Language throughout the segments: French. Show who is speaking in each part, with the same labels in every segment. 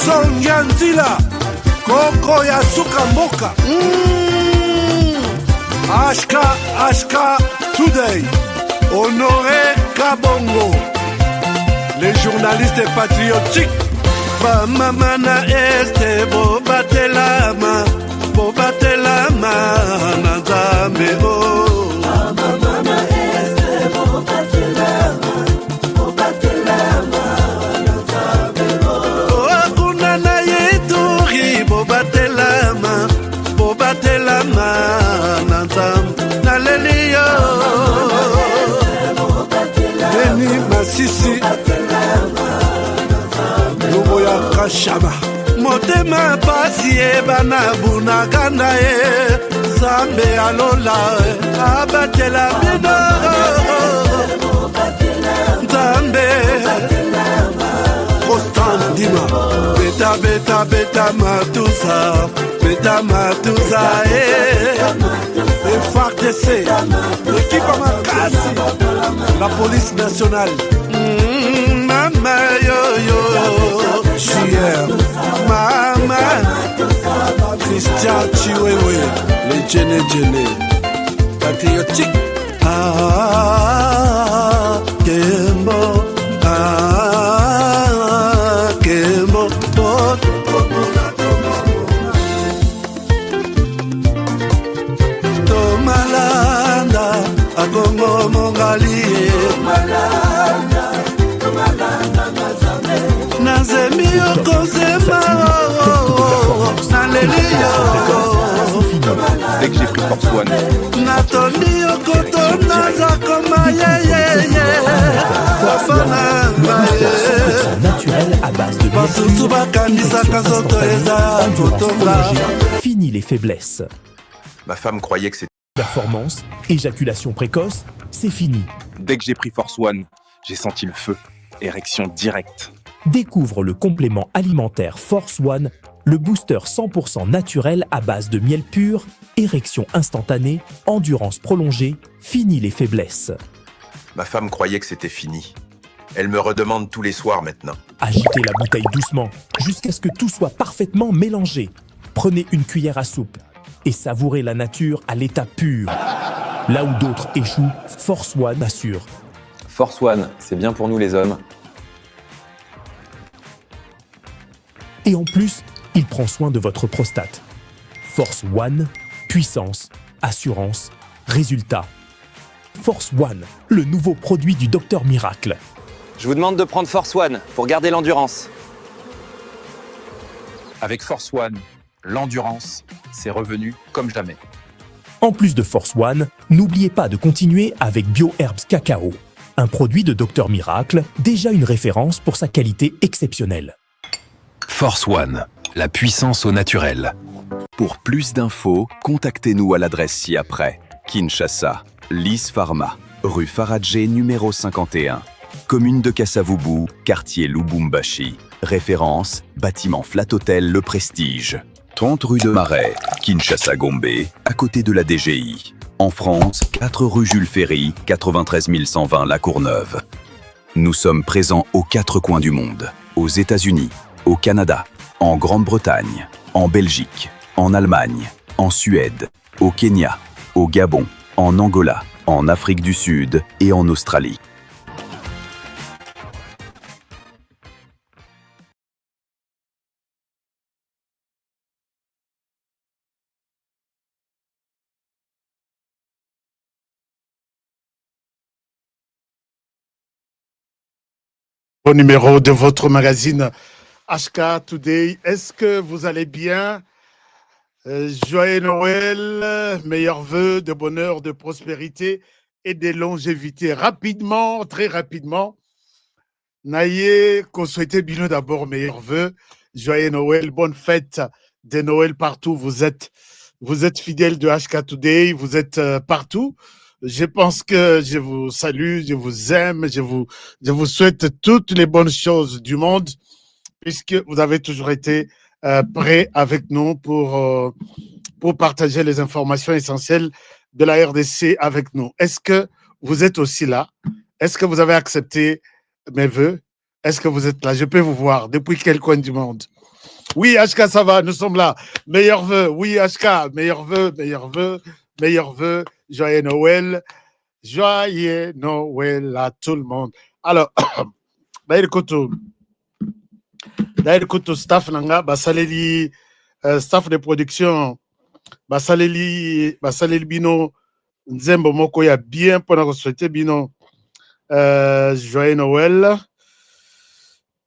Speaker 1: songia nzila koko ya suka mboka HK Today Honoré Kabongo les journalistes patriotiques Bamamana este bobatelama na Nzambe Bamamana este bobatelama na Nzambe Akuna na yeturi bobatelama na Nzambe na lelio Beni Masisi Lubo ya Kashaba Motema pasi ebana bunagana Zambe alola abatela bino Zambe Constant Dima Beta matusa FARDC l'équipe à Makasi la police nationale Mama yo JR Mama Christian Chiwewe les Djene patriotique Kembo Kembo Tomalanda Akongo Mongali Nazemi Okozema Nalelio
Speaker 2: Dès que j'ai pris Force One
Speaker 1: Natoni Okoto Nazakoma
Speaker 3: naturel à base de Fini les faiblesses.
Speaker 2: Ma femme croyait que c'était...
Speaker 3: Performance, éjaculation précoce, c'est fini.
Speaker 2: Dès que j'ai pris Force One, j'ai senti le feu. Érection directe.
Speaker 3: Découvre le complément alimentaire Force One, le booster 100% naturel à base de miel pur, érection instantanée, endurance prolongée, fini les faiblesses.
Speaker 2: Ma femme croyait que c'était fini. Elle me redemande tous les soirs maintenant.
Speaker 3: Agitez la bouteille doucement, jusqu'à ce que tout soit parfaitement mélangé. Prenez une cuillère à soupe et savourez la nature à l'état pur. Là où d'autres échouent, Force One assure.
Speaker 4: Force One, c'est bien pour nous les hommes.
Speaker 3: Et en plus, il prend soin de votre prostate. Force One, puissance, assurance, résultat. Force One, le nouveau produit du Docteur Miracle.
Speaker 4: Je vous demande de prendre Force One pour garder l'endurance.
Speaker 2: Avec Force One, l'endurance, c'est revenu comme jamais.
Speaker 3: En plus de Force One, n'oubliez pas de continuer avec BioHerbs Cacao, un produit de Docteur Miracle, déjà une référence pour sa qualité exceptionnelle.
Speaker 5: Force One, la puissance au naturel.
Speaker 6: Pour plus d'infos, contactez-nous à l'adresse ci-après. Kinshasa, Lys Pharma, rue Faradjé numéro 51. Commune de Kassavubu, quartier Lubumbashi. Référence, bâtiment Flat Hotel Le Prestige. 30 rue de Marais, Kinshasa Gombe, à côté de la DGI. En France, 4 rue Jules Ferry, 93 120 La Courneuve. Nous sommes présents aux 4 coins du monde. Aux États-Unis, au Canada, en Grande-Bretagne, en Belgique, en Allemagne, en Suède, au Kenya, au Gabon, en Angola, en Afrique du Sud et en Australie.
Speaker 7: Au numéro de votre magazine HK Today. Est-ce que vous allez bien? Joyeux Noël, meilleurs vœux de bonheur, de prospérité et de longévité. Rapidement, très rapidement, Naye, qu'on souhaitait bien d'abord meilleurs vœux. Joyeux Noël, bonne fête de Noël partout. Vous êtes fidèles de HK Today, vous êtes partout. Je pense que je vous salue, je vous aime, je vous souhaite toutes les bonnes choses du monde, puisque vous avez toujours été prêts avec nous pour partager les informations essentielles de la RDC avec nous. Est-ce que vous êtes aussi là? Est-ce que vous avez accepté mes vœux? Est-ce que vous êtes là? Je peux vous voir. Depuis quel coin du monde? Oui, HK, ça va, nous sommes là. Meilleurs vœux. Oui, HK, meilleurs vœux, meilleurs vœux, meilleurs vœux. Joyeux Noël. Joyeux Noël à tout le monde. Alors, d'ailleurs, staff nanga, basaleli, staff de production, basaleli bino, nzembo moko ya bien pour nous souhaiter bino joyeux Noël.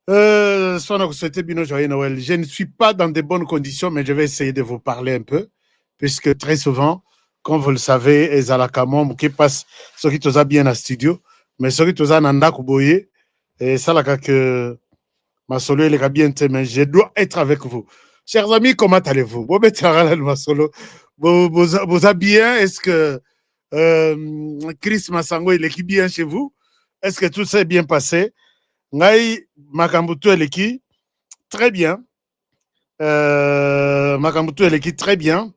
Speaker 7: Joyeux Noël. Je ne suis pas dans de bonnes conditions, mais je vais essayer de vous parler un peu, puisque très souvent, comme vous le savez, les alakamom qui passent, ceux qui sont bien à studio, mais ceux qui sont nanda kuboye, et ça là que ma solo est bien, mais je dois être avec vous. Chers amis, comment allez-vous? Vous bien? Est-ce que Chris Massango il est bien chez vous? Est-ce que tout s'est bien passé? Ngai Makambutu Eleki, très bien. Makambutu Eleki, très bien.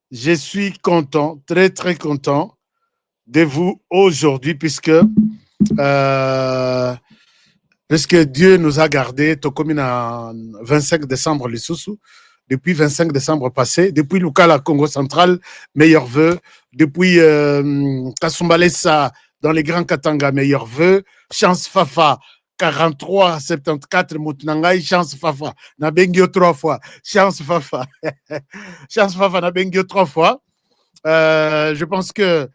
Speaker 7: Je suis content, très très content de vous aujourd'hui puisque Dieu nous a gardés, Tokomine en 25 décembre, les Soussou, depuis 25 décembre passé, depuis Lukala, Congo central, meilleurs vœux, depuis Kasumbalesa, dans les grands Katanga, meilleurs vœux, Chance Fafa, 43, 74, Moutnangai, Chance Fafa, Nabengio 3 fois, Chance Fafa, Chance Fafa, Nabengio 3 fois. Je pense que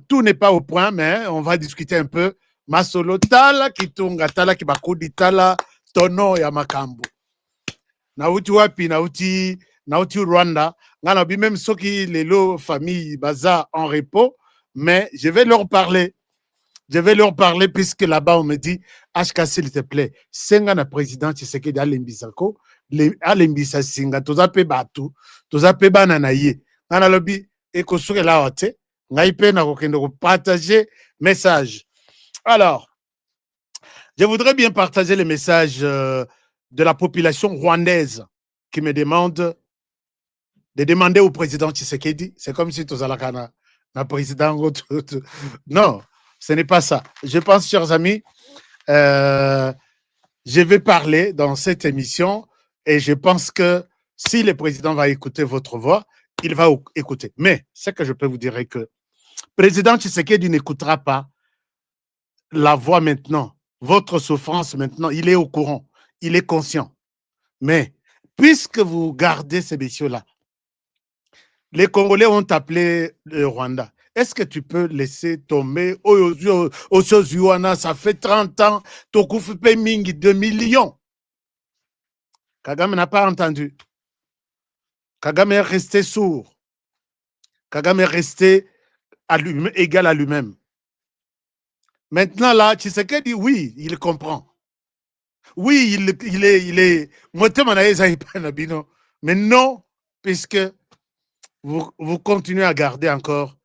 Speaker 7: tout n'est pas au point, mais on va discuter un peu. Masolo tala kitunga tala kibakudi tala tono ya makambo. Nauti wapi nauti Rwanda. Ngana bi même ceux qui les famille baza en repos, mais je vais leur parler. Je vais leur parler puisque là-bas on me dit HK s'il te plaît, senga président Tshisekedi alembisako, alembisa singa tozape batu, tozape banana ye. Ngana lobi ekosuke la hote, ngai pe na kokendo ko partager message. Alors, je voudrais bien partager le message de la population rwandaise qui me demande de demander au président Tshisekedi. C'est comme si tous allons na président. Non, ce n'est pas ça. Je pense, chers amis, je vais parler dans cette émission et je pense que si le président va écouter votre voix, il va écouter. Mais ce que je peux vous dire est que le président Tshisekedi n'écoutera pas la voix maintenant, votre souffrance maintenant, il est au courant, il est conscient. Mais puisque vous gardez ces messieurs-là, les Congolais ont appelé le Rwanda. Est-ce que tu peux laisser tomber ça fait 30 ans, Tokufupe Mingi, 2 millions. Kagame n'a pas entendu. Kagame est resté sourd. Kagame est resté égal à lui-même. Maintenant, là, Tshisekedi, oui, il comprend. Oui, il est. Mais non, puisque vous continuez à garder encore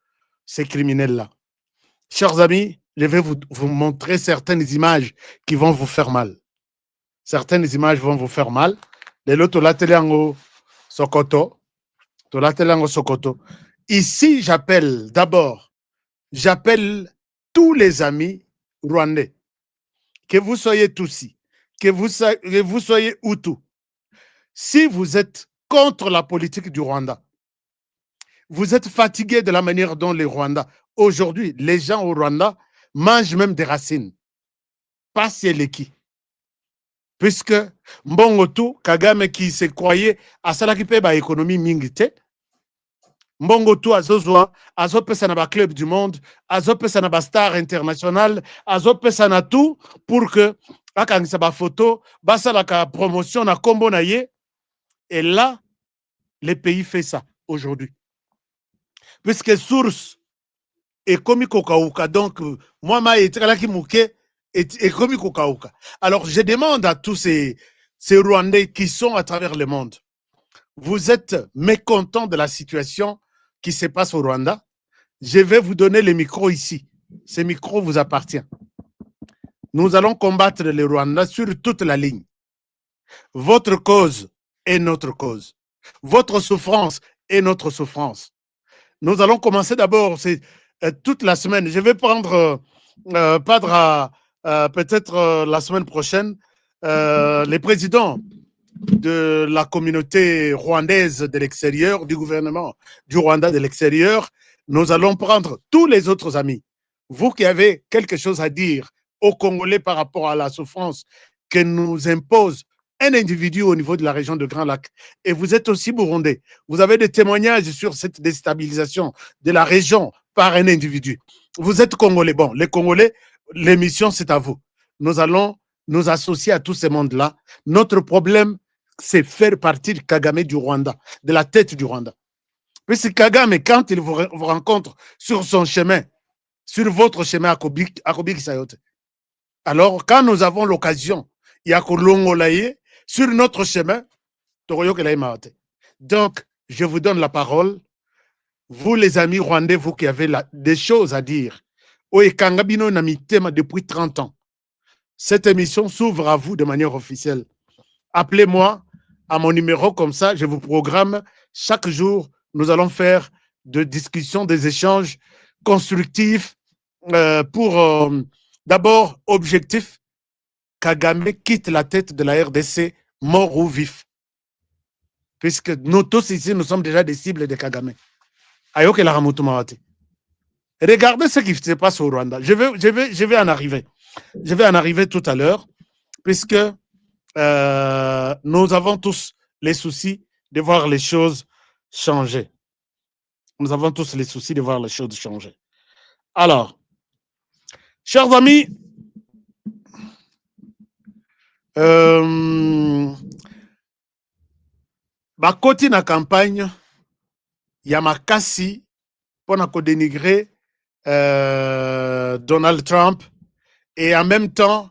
Speaker 7: ces criminels-là. Chers amis, je vais vous montrer certaines images qui vont vous faire mal. Certaines images vont vous faire mal. Sokoto. Ici, j'appelle tous les amis rwandais, que vous soyez Tutsi, que vous soyez Hutu, si vous êtes contre la politique du Rwanda, vous êtes fatigué de la manière dont les Rwandais, aujourd'hui, les gens au Rwanda mangent même des racines, pas Sieleki. Puisque Mbongotu, Kagame qui se croyait à Salakipe ba économie mingite, Mbongo tu azozwa azopesa na ba club du monde, azopesa na ba star international, azopesa na tout pour que akangisa ba photo basala ka promotion na kombo na ye. Et là le pays fait ça aujourd'hui. Puisque source est comme kokauka, donc moi ma etrala ki muke est comme kokauka. Alors je demande à tous ces Rwandais qui sont à travers le monde, vous êtes mécontents de la situation qui se passe au Rwanda, je vais vous donner le micro ici. Ce micro vous appartient. Nous allons combattre le Rwanda sur toute la ligne. Votre cause est notre cause. Votre souffrance est notre souffrance. Nous allons commencer d'abord toute la semaine. Je vais prendre Padra peut-être la semaine prochaine, les présidents de la communauté rwandaise de l'extérieur, du gouvernement du Rwanda de l'extérieur, nous allons prendre tous les autres amis. Vous qui avez quelque chose à dire aux Congolais par rapport à la souffrance que nous impose un individu au niveau de la région de Grand Lac, et vous êtes aussi burundais, vous avez des témoignages sur cette déstabilisation de la région par un individu. Vous êtes Congolais. Bon, les Congolais, l'émission, c'est à vous. Nous allons nous associer à tous ces mondes-là. Notre problème, c'est faire partir Kagame du Rwanda, de la tête du Rwanda. Puisque Kagame, quand il vous rencontre sur son chemin, sur votre chemin à Kobi Kisayote, alors quand nous avons l'occasion, il y a Kolongolaye, sur notre chemin, donc, je vous donne la parole. Vous, les amis rwandais, vous qui avez des choses à dire, depuis 30 ans, cette émission s'ouvre à vous de manière officielle. Appelez-moi à mon numéro, comme ça, je vous programme. Chaque jour, nous allons faire des discussions, des échanges constructifs pour, d'abord, objectif, Kagame quitte la tête de la RDC, mort ou vif. Puisque nous tous ici, nous sommes déjà des cibles de Kagame. Regardez ce qui se passe au Rwanda. Je vais en arriver. Je vais en arriver tout à l'heure, puisque nous avons tous les soucis de voir les choses changer. Nous avons tous les soucis de voir les choses changer. Alors, chers amis, bakoti na campagne ya makasi pona ko dénigrer Donald Trump, et en même temps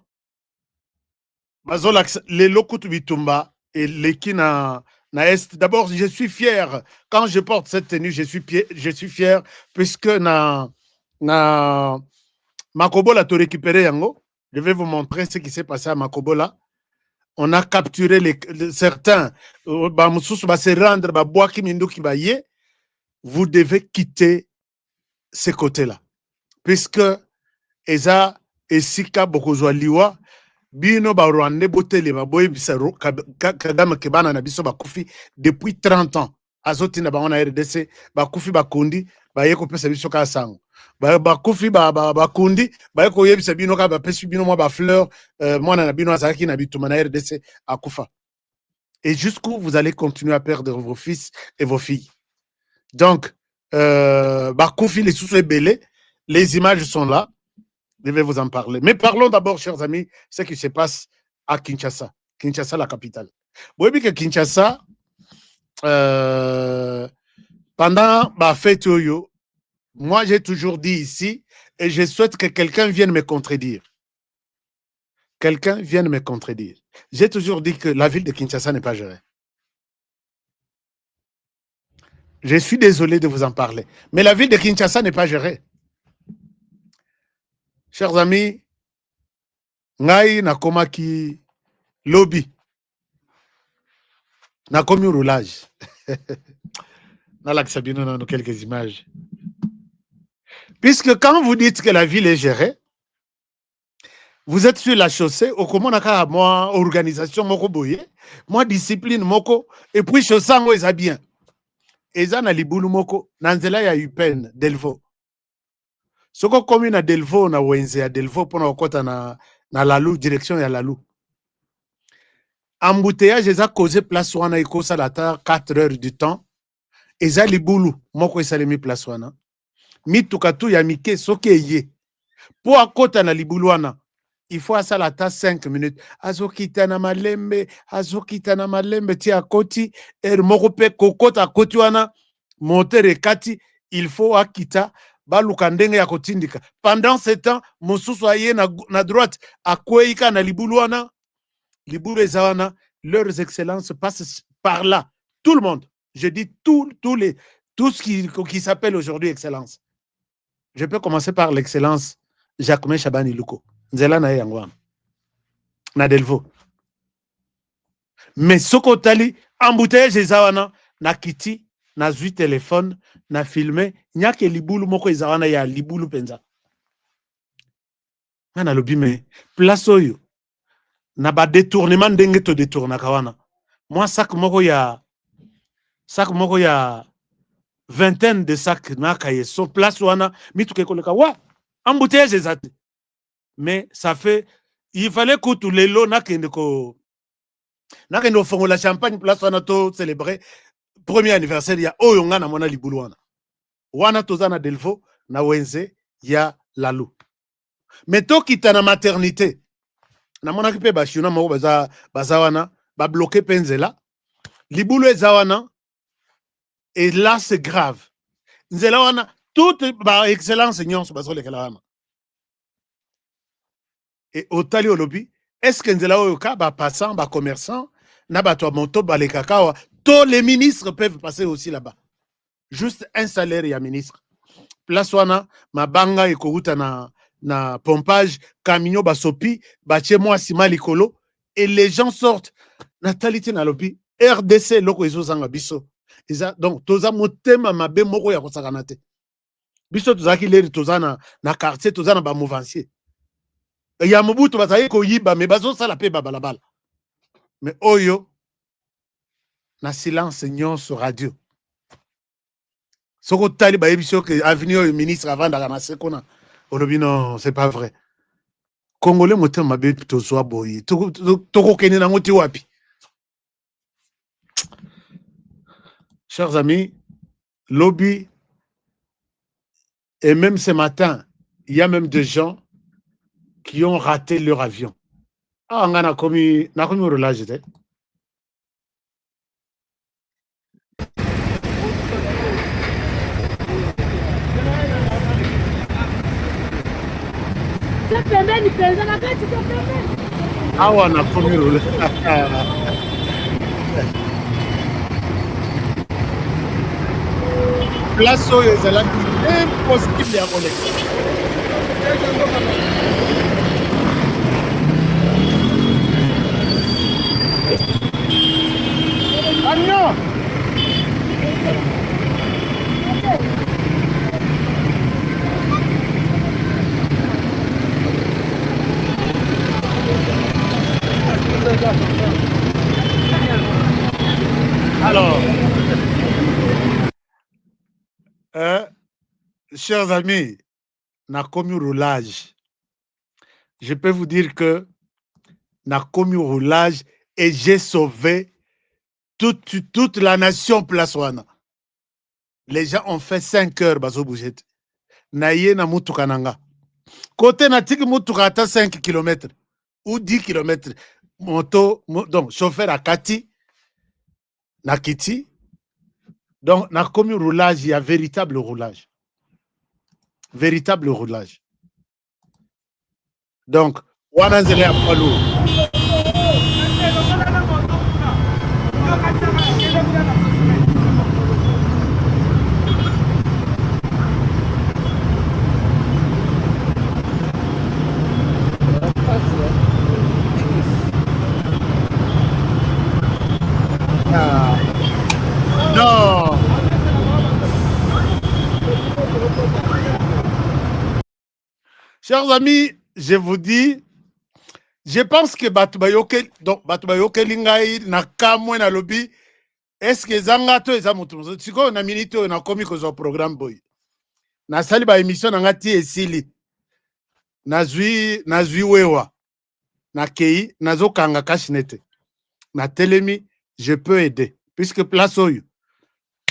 Speaker 7: les lokutu bitumba et leki na est. D'abord, je suis fier quand je porte cette tenue, je suis fier puisque na Makobola to récupéré yango. Je vais vous montrer ce qui s'est passé à Makobola. On a capturé certains. Vous devez quitter ces côtés-là. Puisque Eza Esika Bokozwa Liwa, Bino Barwande Botele, Kagame Kebana Nabiso Bakufi, depuis 30 ans. Azoti na baona RDC, Bakufi Bakundi, Bayeko Pesa Biso Kasango. Bakufi Bakundi, Bayeko Yebisa Bino Ka Bapesu Bino Mwa Bafleur, Mwana Nabino Azaki Nabituma na RDC, Akufa. Et jusqu'où vous allez continuer à perdre vos fils et vos filles. Donc, Bakufi, les sous belés, les images sont là. Je vais vous en parler. Mais parlons d'abord, chers amis, ce qui se passe à Kinshasa. Kinshasa, la capitale. Vous voyez que Kinshasa, pendant ma fête, moi, j'ai toujours dit ici, et je souhaite que quelqu'un vienne me contredire. Quelqu'un vienne me contredire. J'ai toujours dit que la ville de Kinshasa n'est pas gérée. Je suis désolé de vous en parler. Mais la ville de Kinshasa n'est pas gérée. Chers amis, ngai nakomaki lobby. Nakomi roulage. Nalaksabino dans quelques images. Puisque quand vous dites que la ville est gérée, vous êtes sur la chaussée, au Komonaka, moi, organisation, moko boye, moi, discipline, moko, et puis chaussango, ils bien. Eza na libulu moko, nanzela ya UPEN, Delvaux. Soko komi na Delvaux, na wenze ya Delvaux, pona okota na Lalou, direction ya Lalou. Embouteillage, eza causé place wana, ikosa la ta 4 heures du temps. Eza libulu, moko esalemi place wana. Mitukatu ya mike, soki eye. Po akota na libulu wana, il faut à ça la ta 5 minutes. Azokita na malembe, tia koti, moko kokota koti wana, montere kati, il faut akita, balukandenge ya kotindika. Pendant ce temps, mosusu aye na droite, akweika na libulu wana, libulu ezawana, leurs excellences passent par là. Tout le monde. Je dis tout ce qui s'appelle aujourd'hui excellence. Je peux commencer par l'excellence Jacquemin Chabani Luko. Nzela na yangwa. Na Delvaux. Mais soko tali, embouteillage ezawana, na kiti, na zui téléphone, na filmé, nyake libulu moko ezawana ya libulu penza. Ngana lobi me place oyo na ba détournement ndenge to détourna kawana. Moi sac moko ya vingtaine de sacs na kaye so place wana mituke koleka wa embouteillage ezate. Mais ça fait il fallait que tous les lots na kende ko fongola champagne place wana to célébrer premier anniversaire ya oyo nga na mona libulu wana tozana Delvaux na wenze ya lalu. Mais to kita na maternité na mona kipe ba shuna moko baza wana ba bloquer penzela libulu ezawana. Et là c'est grave. Nzela wana toute ba excellence nyonso bazo lekela wana. Et au tali au lobby, est-ce que nzela oyo ka ba passant ba commerçant na ba to monto ba le cacao, tous les ministres peuvent passer aussi là-bas. Juste un salaire ya ministre. Place wana mabanga ekouta na pompage camion basopi batie moi sima likolo et les gens sortent natalité na lobby RDC loko ezozanga biso. Donc toza motema mabe moko ya kosakana te. Biso tozaki leri tozana na quartier tozana ba mouvancier. Ya Mobutu bazaye ko yiba mais bazo sala pe babalabala. Mais oyo na silence nyonso radio. Soko tali ba yebiso que avenir ministre avant d'ana sekona. Olobi non, c'est pas vrai. Congolais motema mabe tozwa boye. Toko kene na ngoti wapi. Chers amis, lobby, et même ce matin, il y a même des gens qui ont raté leur avion. Ah, on a commis un relâche. Ah, on a commis un relâche. Place oyo ezalaki impossible ya koleka. Ah non! Alors, chers amis, na commis roulage. Je peux vous dire que na commis roulage et j'ai sauvé toute la nation place wana. Les gens ont fait 5 heures bazo bouger. Naye na mutuka nanga. Côté na tiki mutuka ata 5 km ou 10 km. Donc chauffeur à Kati na Kiti. Donc na commis roulage, il y a véritable roulage. Véritable roulage. Donc, wanazele apalo. Non. Chers amis, je vous dis, je pense que Batubayoke, donc Batubayoke Lingai, Nakamwe na lobby, est-ce que Zangato et Zamutu, si on a minute, on a commis que programme boy. Na sali ba émission na ngati esili. Nazui wewa. Na kei, nazo kanga kashinete. Na telemi, je peux aider. Puisque place oyo.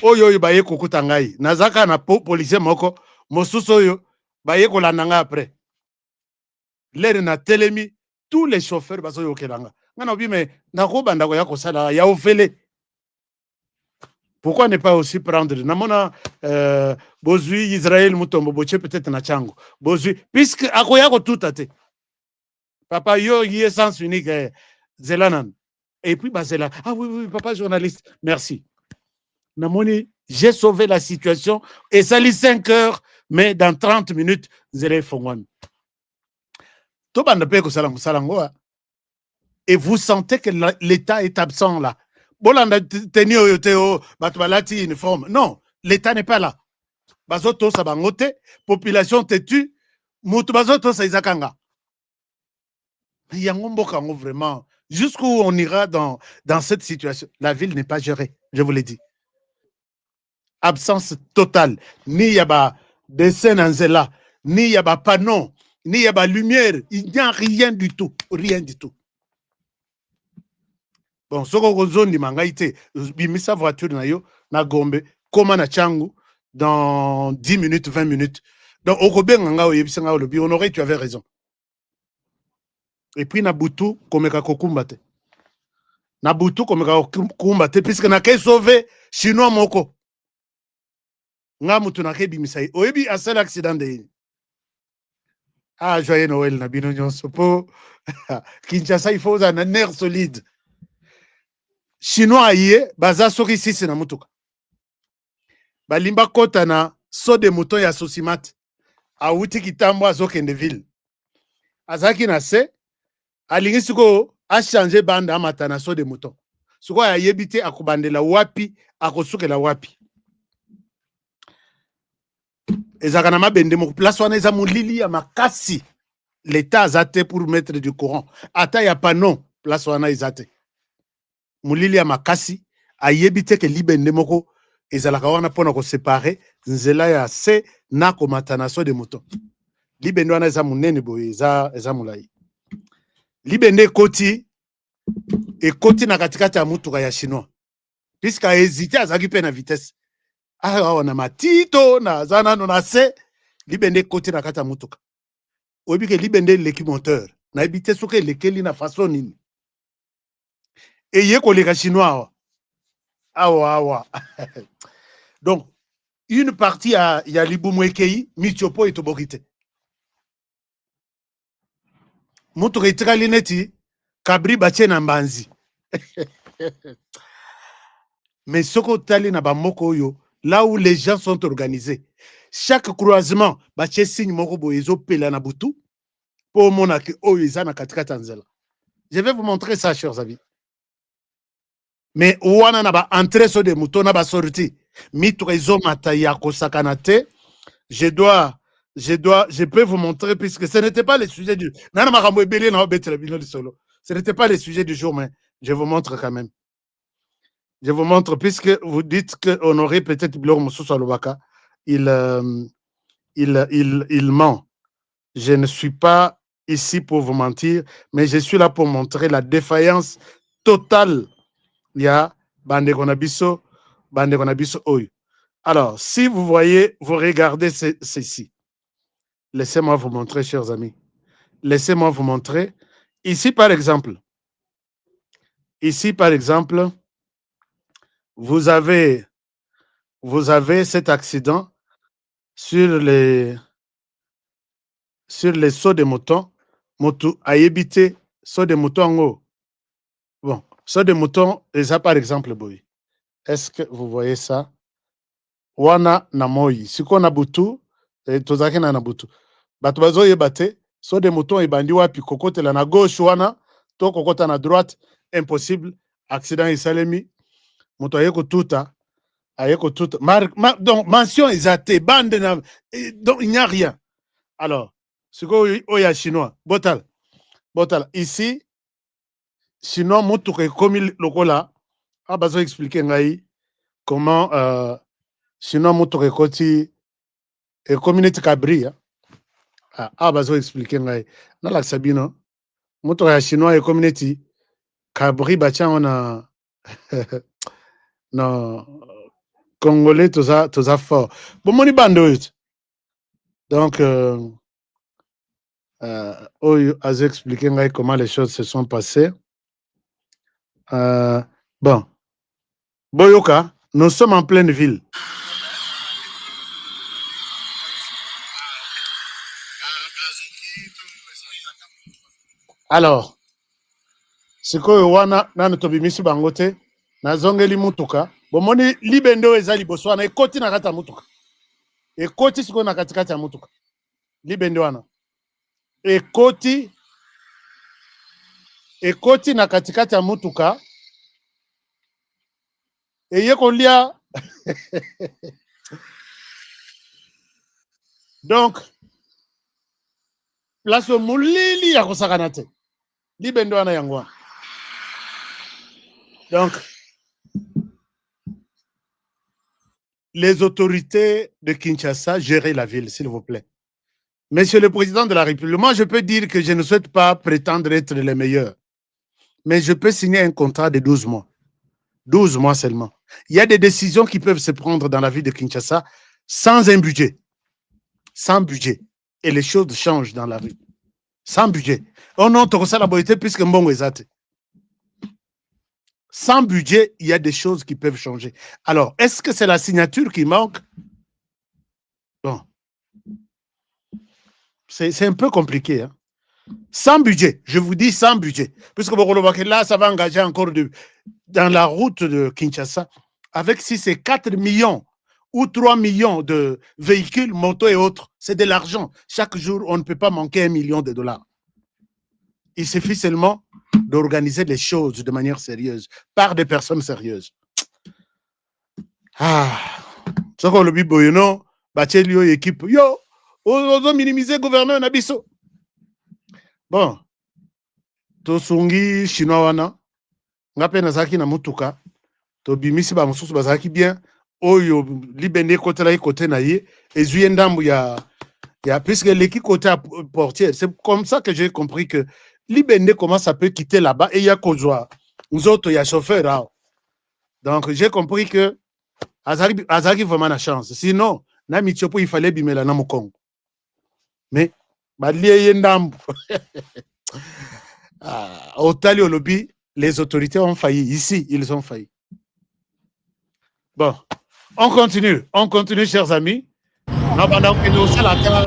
Speaker 7: Oyo baye kokuta ngai. Nazaka na policier moko, mosusu oyo baye kolanda nga après. L'air na telemi, tous les chauffeurs baso yokelanga. Ngana obi mais ndako bandako ya kosala ya ofele. Pourquoi ne pas aussi prendre namona bozui Israël mutombo boche peut-être na chango. Bozui puisque akoya ko tout ate. Papa yo y est sens unique zelanan. Et puis bazela. Ah oui papa journaliste. Merci. Namoni, j'ai sauvé la situation et ça lit 5 heures mais dans 30 minutes zélé fongwan. Et vous sentez que l'État est absent là. Non, l'État n'est pas là. Population têtue, yango mboka yango vraiment jusqu'où on ira dans cette situation. La ville n'est pas gérée, je vous l'ai dit. Absence totale. Ni yaba dessin en zela, ni yaba panneau, ni yaba lumière. Il n'y a rien du tout. Rien du tout. Bon, ce qu'on zone mangaïté, bimisa voiture na yo, na gombe, comment na changu, dans 10 minutes, 20 minutes. Donc, au Robin, Honoré, tu avais raison. Et puis, Nabutu, comme Kakokumbate. Nabutu, comme Kakokumbate, puisque na ke sauvé chinois moko. Nga mutu na ke bimisai. Oyebi, à seul accident de. Ah, joyeux Noël, Nabino Nyonsopo. Kinshasa, il faut un nerf solide. Chinois aye, baza soki sisi na mutuka. Balimba kota na so de mouton ya Sosimat. Awuti kitambo azokende ville. Azaki na se, alingi suko a changé bande amata na so de mouton. Suko ya yebite akubandela wapi, akosukela wapi. Ezaka na mabende mo place wana eza mulili ya makasi. L'État azate pour mettre du courant. Ata ya panneau, place wana izate. Mulili ya makasi, ayebite ke libende moko ezalaka wana pona ko séparer nzela ya se na komata na so de mouton. Libende wana eza munene boye eza mulai. Libende ekoti na katikati ya mutuka ya chinois. Puisqu'à hésiter azaki pe na vitesse. Ah on a matito na zana no na se libende ekoti na kati ya mutuka. Oyebi ke libende leki moteur. Na ebite soke lekeli na façon nini. Eye koleka chinois awa. Donc une partie ya libumu ekei mitiopo etobokite. Mutuka etikali neti kabri batie na mbanzi. Mais soko tali na bamoko oyo, là où les gens sont organisés, chaque croisement batie signe moko boye ezo pela na butu po mona ke oyo eza na katikati nzela. Je vais vous montrer ça, chers amis. Mais wana na ba entrée so de mouton na ba sortie. Mituka ezo mata ya kosakana te. Je peux vous montrer, puisque ce n'était pas le sujet du... Ce n'était pas le sujet du jour, mais je vous montre quand même. Je vous montre, puisque vous dites qu'on aurait peut-être Blor Moussou Salobaka, il ment. Je ne suis pas ici pour vous mentir, mais je suis là pour montrer la défaillance totale. Il y a Bande Konabiso Oyo. Alors, si vous voyez, vous regardez ceci. Laissez-moi vous montrer, chers amis. Laissez-moi vous montrer. Ici, par exemple, vous avez cet accident sur les sauts de mouton. Motu a évité sauts de mouton en haut. Bon, sauts de mouton, et ça, par exemple, boy. Est-ce que vous voyez ça? Wana na moi. Si on a butu, tozaki na butu. Bato bazo yebate, so de mouton ebandi wapi kokote la na gauche wana, to kokota na droite, impossible. Accident isalemi. Moto ayeko tuta. Donc, mention exate, bande na, donc il n'y a rien. Alors, ce que oya chinois, botal. Ici, chinois moto ke komi lokola, bazo expliquer ngai comment chinois moto ke koti et communauté cabri. Bazo expliquer ngai. Na la sabino, moto ya chinois et communauté cabri bacha on non congolais tout ça fort. Bon moni bando. Donc Azo expliquer ngai comment les choses se sont passées. Bon. Boyoka, nous sommes en pleine ville. Alors, ce que wana nanu tobimisi bangote na zongeli mutuka bomoni libende eza liboso wana ekoti na kati ya mutuka ekoti siko na katikati ya mutuka libende wana ekoti na katikati ya mutuka eye kolia donc place mulili ya kosakana te. libendo wana yango. Donc, les autorités de Kinshasa gèrent la ville, s'il vous plaît. Monsieur le Président de la République, moi je peux dire que je ne souhaite pas prétendre être le meilleur, mais je peux signer un contrat de 12 mois. 12 mois seulement. Il y a des décisions qui peuvent se prendre dans la ville de Kinshasa sans un budget. Sans budget. Et les choses changent dans la rue. Sans budget. Oh non, tu as la beauté puisque mbongo ezate. Sans budget, il y a des choses qui peuvent changer. Alors, est-ce que c'est la signature qui manque? Bon. C'est un peu compliqué. Hein? Sans budget, je vous dis sans budget. Puisque là, ça va engager encore dans la route de Kinshasa, avec si c'est 4 millions ou 3 millions de véhicules, motos et autres, c'est de l'argent. Chaque jour, on ne peut pas manquer $1 million. Il suffit seulement d'organiser les choses de manière sérieuse, par des personnes sérieuses. Ah, ce qu'on le dit, boyno, batelio équipe, yo, on minimiser gouverneur Nabiso. Bon, tosungi chinois wana, ngape nazaki na mutuka, to bimisi ba mususu bazaki bien, oyo libende côté là côté na ye, ezuye ndambu ya puisque l'équipe côté portier, c'est comme ça que j'ai compris que Libende, comment ça peut quitter là-bas et il y a Kozwa. Nous autres, il y a chauffeur là. Donc, j'ai compris que Azaki vraiment la chance. Sinon, Namitiopo, il fallait bimela na Mokong. Mais, au Tali au lobby, les autorités ont failli. Ici, ils ont failli. Bon, on continue, chers amis. Nous avons salata,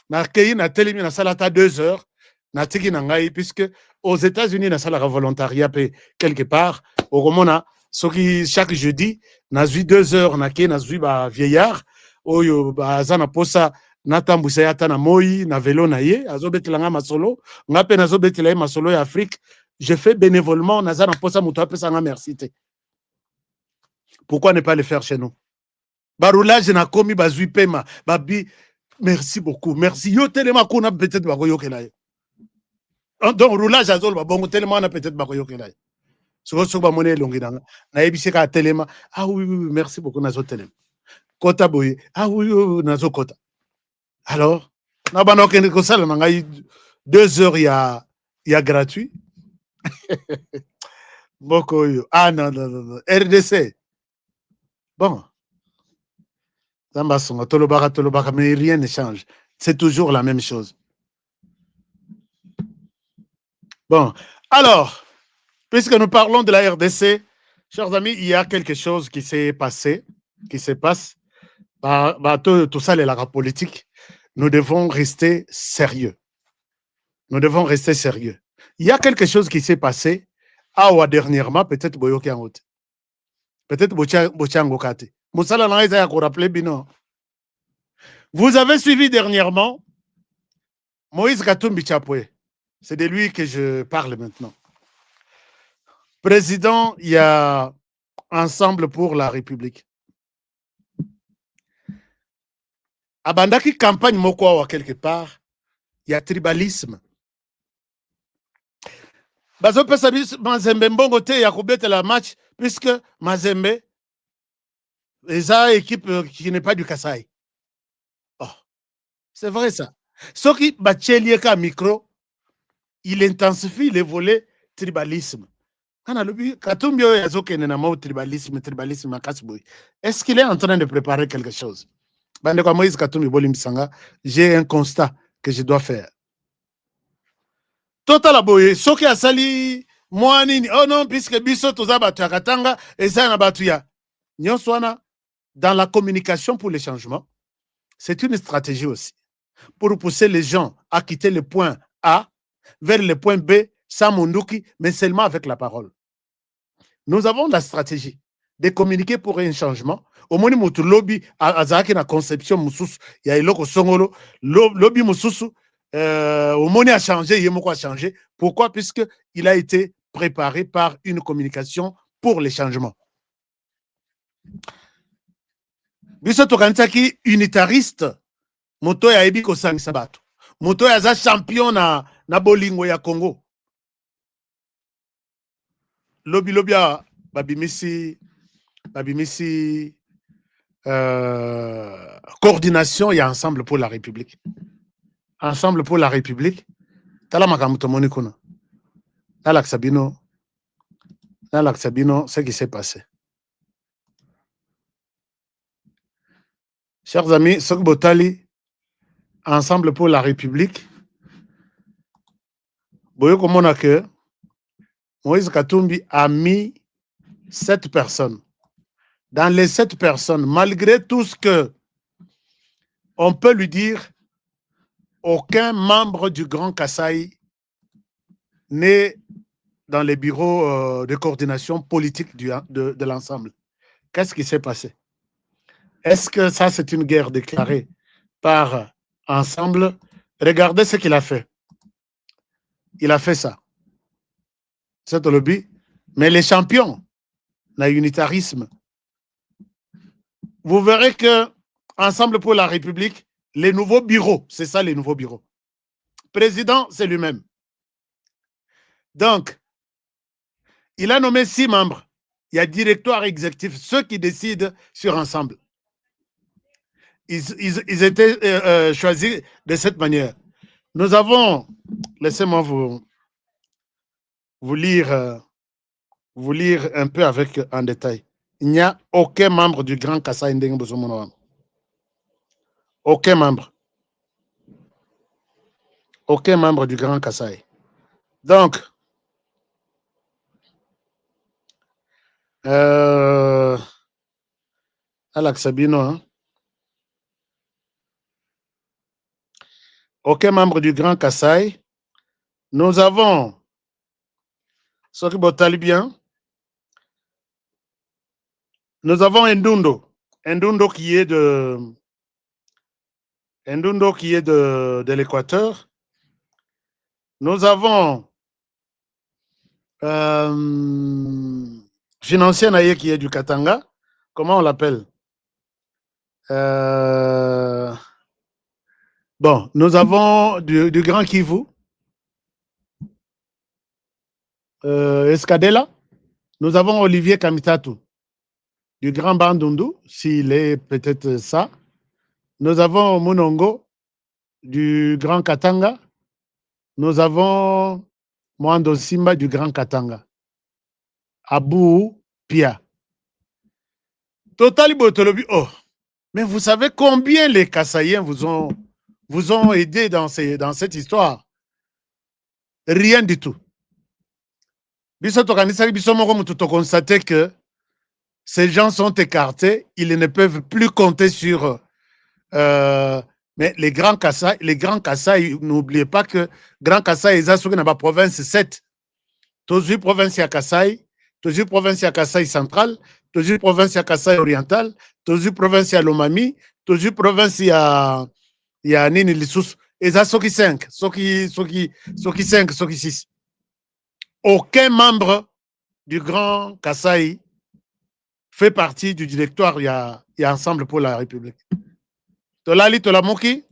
Speaker 7: na télé, na salata 2 heures. Puisque aux États-Unis, na salle volontariat quelque part, au Romona, chaque jeudi, na 2 heures, na vieillard, oyo zana posa natambusa yata na moi na vélo na ye, azobetelanga masolo, ngape nazobetela masolo ya Afrique, je fais bénévolement na zana posa muto apesa nga merci te. Pourquoi ne pas le faire chez nous? Baroulage na komi bazui pema, babi merci beaucoup, merci. Yo telema kuna peut-être bakoyo kelaye. Donc, roulage à zone, bon, tellement on a peut-être pas eu là. Souvent, sur ma monnaie longue, na ebisé ka tellement. Ah oui, merci beaucoup, nazo tellement. Kota boy, ah oui, nazo kota. Alors, na bano ken ko sala na 2 heures il y a gratuit. Boko yo. Ah non, RDC. Bon. Zamba songa tolobaka, mais rien ne change. C'est toujours la même chose. Bon, alors, puisque nous parlons de la RDC, chers amis, il y a quelque chose qui s'est passé, qui se passe. Tout ça, la politique. Nous devons rester sérieux. Nous devons rester sérieux. Il y a quelque chose qui s'est passé, dernièrement, peut-être Boyoki en haute. Peut-être Bochango Kate. Moussala Naïza a rappelé Bino. Vous avez suivi dernièrement Moïse Katumbi Chapwe. C'est de lui que je parle maintenant. Président, il y a Ensemble pour la République. À Bandaki campagne Mokwa quelque part, il y a tribalisme. Bazo Pesabis Mazembe Mbongote Yakobete la match, puisque Mazembe est une équipe qui n'est pas du Kasaï. Oh, c'est vrai ça. Ce qui Bachelieka micro, il intensifie les volets tribalisme. Est-ce qu'il est en train de préparer quelque chose? J'ai un constat que je dois faire. Total aboye, soki asali moanini, oh non, puisque biso toza batu ya katanga, eza na batu ya. Nyonswana, dans la communication pour les changements, c'est une stratégie aussi. Pour pousser les gens à quitter le point A vers le point B, sans munduki, mais seulement avec la parole. Nous avons la stratégie de communiquer pour un changement. Au moins, notre lobby a na conception mususu, il y a iloko songolo, lobby mususu, au moins a changé, il a changé. Pourquoi? Puisqu'il a été préparé par une communication pour les changements. Biso tokanisaki unitariste, moto ya ebi kosangisa bato. Moto ya za champion na bolingo ya Congo. Lobby Lobia, Babimisi, coordination et ensemble pour la République. Ensemble pour la République. Tala makamuto monikuna. Nalak Sabino, ce qui s'est passé. Chers amis, Sok Botali, ensemble pour la République. Boyo komona que Moïse Katumbi a mis 7 personnes. Dans les 7 personnes, malgré tout ce que on peut lui dire, aucun membre du Grand Kasaï n'est dans les bureaux de coordination politique de l'ensemble. Qu'est-ce qui s'est passé? Est-ce que ça, c'est une guerre déclarée par ensemble? Regardez ce qu'il a fait. Il a fait ça. C'est le but. Mais les champions, l'unitarisme, vous verrez que Ensemble pour la République, les nouveaux bureaux, c'est ça les nouveaux bureaux. Président, c'est lui-même. Donc, il a nommé 6 membres. Il y a directoire exécutif, ceux qui décident sur Ensemble. Ils étaient choisis de cette manière. Nous avons, laissez-moi vous lire un peu en détail. Il n'y a aucun membre du Grand Kasaï Ndenge Bosomono. Aucun membre. Aucun membre du Grand Kasaï. Donc, Alex Sabino, hein? Aucun membre du Grand Kasaï. Nous avons Soki Botalibien. Nous avons Ndundo. Ndundo qui est de l'Équateur. Nous avons Financier Naye qui est du Katanga. Comment on l'appelle? Bon, nous avons du Grand Kivu. Escadella. Nous avons Olivier Kamitatu du Grand Bandundu, s'il est peut-être ça. Nous avons Munongo du Grand Katanga. Nous avons Mwando Simba du Grand Katanga. Abou Pia. Totali Botolobi. Oh, mais vous savez combien les Kassaïens vous ont aidé dans cette histoire? Rien du tout. Biso constater que ces gens sont écartés, ils ne peuvent plus compter sur mais les grands Kasaï, n'oubliez pas que Grand Kasaï est dans la province 7. Toujours province à Kasaï, toujours province à Kasaï central, toujours province à Kasaï oriental, toujours province à Lomami, toujours province à Nini Lissous. Et ça, Soki 5, Soki 5, Soki 6. Aucun membre du Grand Kasaï fait partie du directoire, il y a Ensemble pour la République. Tolali Tolamoki,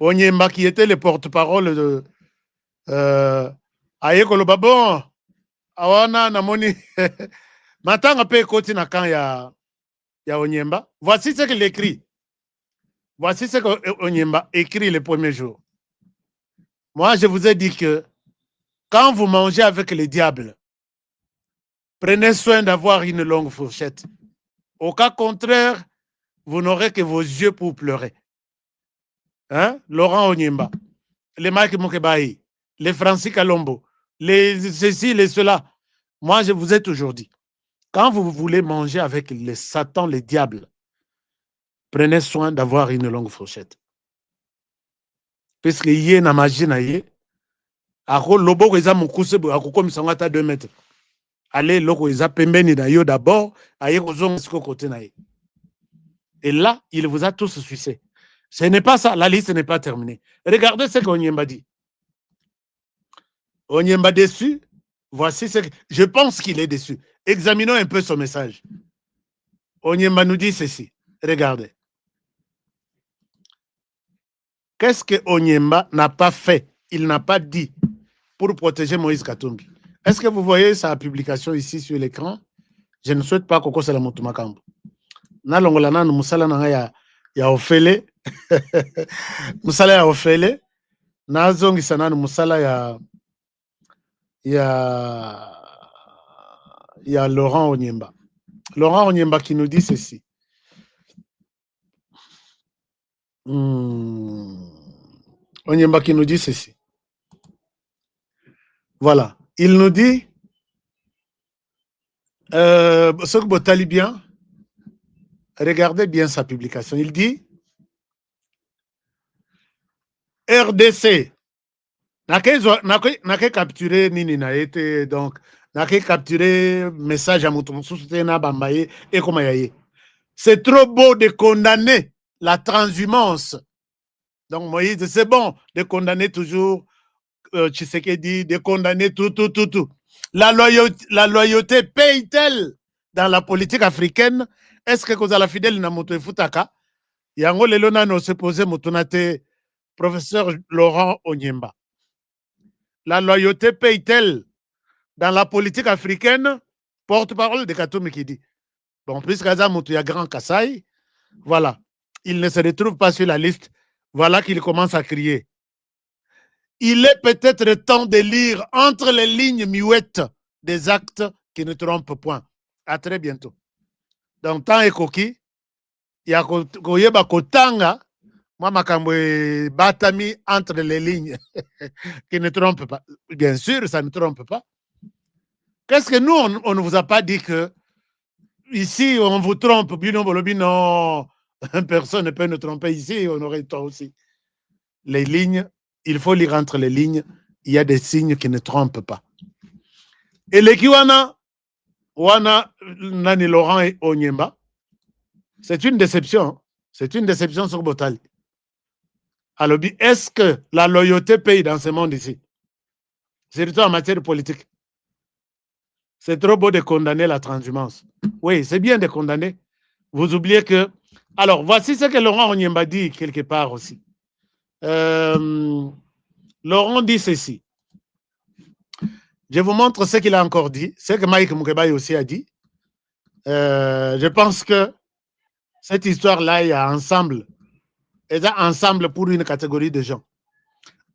Speaker 7: Onyemba qui était le porte-parole de Ayekolo Babon, Awana Namoni, Matanga pe koti na kan ya Onyemba. Voici ce qu'il écrit. Voici ce que Onyemba écrit le premier jour. Moi, je vous ai dit que quand vous mangez avec les diables, prenez soin d'avoir une longue fourchette. Au cas contraire, vous n'aurez que vos yeux pour pleurer. Hein? Laurent Onyemba, les Mike Mokebaï, les Francis Kalombo, les ceci, les cela. Moi, je vous ai toujours dit, quand vous voulez manger avec les Satan, les diables, prenez soin d'avoir une longue fourchette. Parce que y a une magie, ako lobo ko eza mukuse ako komisanga ta 2 mètres. Allez loko eza pembeni na yo d'abord, aye ko zonga siko côté na ye. Et là, il vous a tous sucé. Ce n'est pas ça, la liste n'est pas terminée. Regardez ce qu'Onyemba dit. Onyemba déçu, voici ce que je pense qu'il est déçu. Examinons un peu son message. Onyemba nous dit ceci. Regardez. Qu'est-ce que Onyemba n'a pas fait? Il n'a pas dit pour protéger Moïse Katumbi. Est-ce que vous voyez sa publication ici sur l'écran? Je ne souhaite pas Koko Sala Motumakambo. Na longola na musala na ya ofele. Musala ya ofele. Na zongisa na musala ya Laurent Onyemba. Laurent Onyemba qui nous dit ceci. Onyemba qui nous dit ceci. Voilà. Il nous dit ce que Botali bien, regardez bien sa publication. Il dit RDC n'a que capturé Nini na été donc n'a que capturé message à Moutoumoussouténa Bambaye et Komayaye. C'est trop beau de condamner la transhumance. Donc Moïse, c'est bon de condamner toujours Tshisekedi, de condamner tout. La loyauté paye-t-elle dans la politique africaine? Est-ce que vous avez fidèle na moto futaka? Yango lelo nano se pose motonate professeur Laurent Onyemba. La loyauté paye-t-elle dans la politique africaine? Porte-parole de Katoumi qui dit. Bon, puisque il y a Grand Kassai, voilà. Il ne se retrouve pas sur la liste. Voilà qu'il commence à crier. Il est peut-être temps de lire entre les lignes muettes des actes qui ne trompent point. À très bientôt. Donc, tant et coquille, il y a Koyeba Kotanga, moi, makambo batami entre les lignes qui ne trompent pas. Bien sûr, ça ne trompe pas. Qu'est-ce que nous, on ne vous a pas dit que ici, on vous trompe, non, personne ne peut nous tromper ici, on aurait tort aussi. Les lignes, il faut lire entre les lignes, il y a des signes qui ne trompent pas. Et les Kiwana, Wana, Nani Laurent et Onyemba, c'est une déception. C'est une déception sur Botali. Alors, est-ce que la loyauté paye dans ce monde ici? Surtout en matière politique. C'est trop beau de condamner la transhumance. Oui, c'est bien de condamner. Vous oubliez que... Alors, voici ce que Laurent Onyemba dit quelque part aussi. Laurent dit ceci. Je vous montre ce qu'il a encore dit, ce que Mike Mukebayi aussi a dit. Je pense que cette histoire-là, il y a ensemble. Et ça, ensemble pour une catégorie de gens.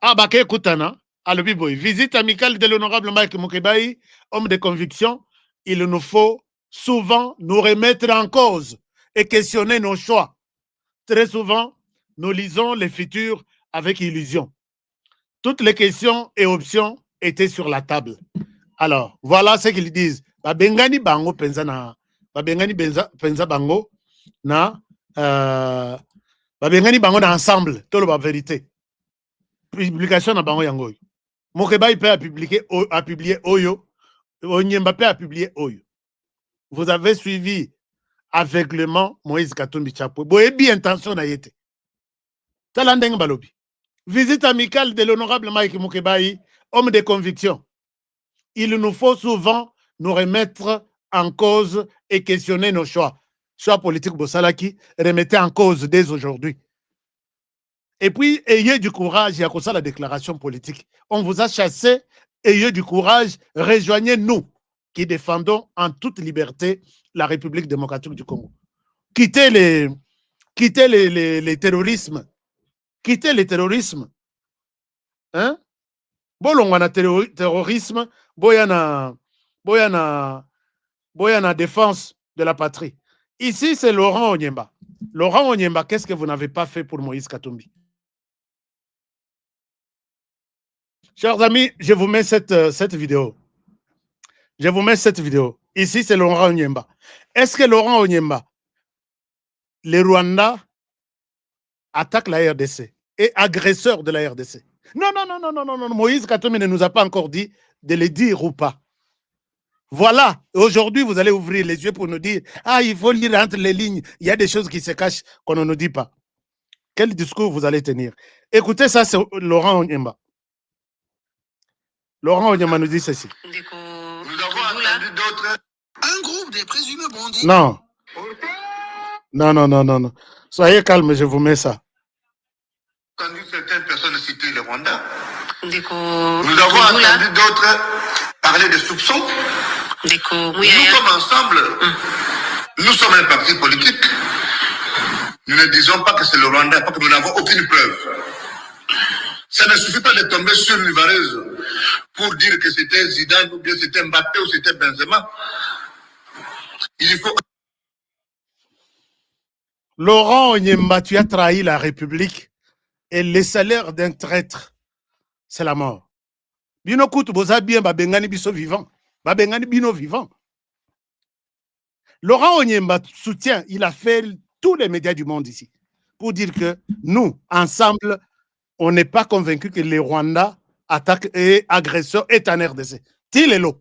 Speaker 7: Abake Koutana, Alobiboy, visite amicale de l'honorable Mike Mukebayi, homme de conviction. Il nous faut souvent nous remettre en cause et questionner nos choix. Très souvent, nous lisons les futurs avec illusion. Toutes les questions et options étaient sur la table. Alors, voilà ce qu'ils disent. Babengani bango penza na babengani penza bango na babengani bango na ensemble tout la vérité. Publication na bango yango. Mukebayi peut a publié Oyo, Onyemba peut a publié Oyo. Vous avez suivi aveuglement Moïse Katumbi Chapo. Boye bien intention na yete. Talandeng balobi. Visite amicale de l'honorable Mike Mukebayi, homme de conviction. Il nous faut souvent nous remettre en cause et questionner nos choix. Choix politiques Bossalaki, remettez en cause dès aujourd'hui. Et puis, ayez du courage, il y a comme ça la déclaration politique. On vous a chassé, ayez du courage, rejoignez-nous qui défendons en toute liberté la République démocratique du Congo. Quittez les terrorismes. Quittez le terrorisme. Hein? Bolongwana terrorisme, boyana défense de la patrie. Ici, c'est Laurent Onyemba. Laurent Onyemba, qu'est-ce que vous n'avez pas fait pour Moïse Katumbi? Chers amis, je vous mets cette vidéo. Je vous mets cette vidéo. Ici, c'est Laurent Onyemba. Est-ce que Laurent Onyemba, les Rwandais attaquent la RDC et agresseur de la RDC? Non. Moïse Katumbi ne nous a pas encore dit de le dire ou pas. Voilà. Aujourd'hui, vous allez ouvrir les yeux pour nous dire il faut lire entre les lignes. Il y a des choses qui se cachent qu'on ne nous dit pas. Quel discours vous allez tenir? Écoutez, ça, c'est Laurent Onyemba. Laurent Onyemba nous dit ceci.
Speaker 8: Nous avons entendu d'autres. Un groupe des présumés bandits.
Speaker 7: Non. Soyez calme, je vous mets ça.
Speaker 8: Entendu certaines personnes citer le Rwanda. Nous avons entendu d'autres parler de soupçons. Nous sommes ensemble. Nous sommes un parti politique. Nous ne disons pas que c'est le Rwanda, parce que nous n'avons aucune preuve. Ça ne suffit pas de tomber sur une vareuse pour dire que c'était Zidane, ou bien c'était Mbappé, ou c'était Benzema. Il faut...
Speaker 7: Laurent Onyemba, tu as trahi la République et les salaires d'un traître, c'est la mort. Bino kutu boza bien babengani biso vivant. Babengani bino vivant. Laurent Onyemba soutient, il a fait tous les médias du monde ici pour dire que nous, ensemble, on n'est pas convaincus que les Rwandais attaquent et agresseurs est en RDC. Til est l'eau.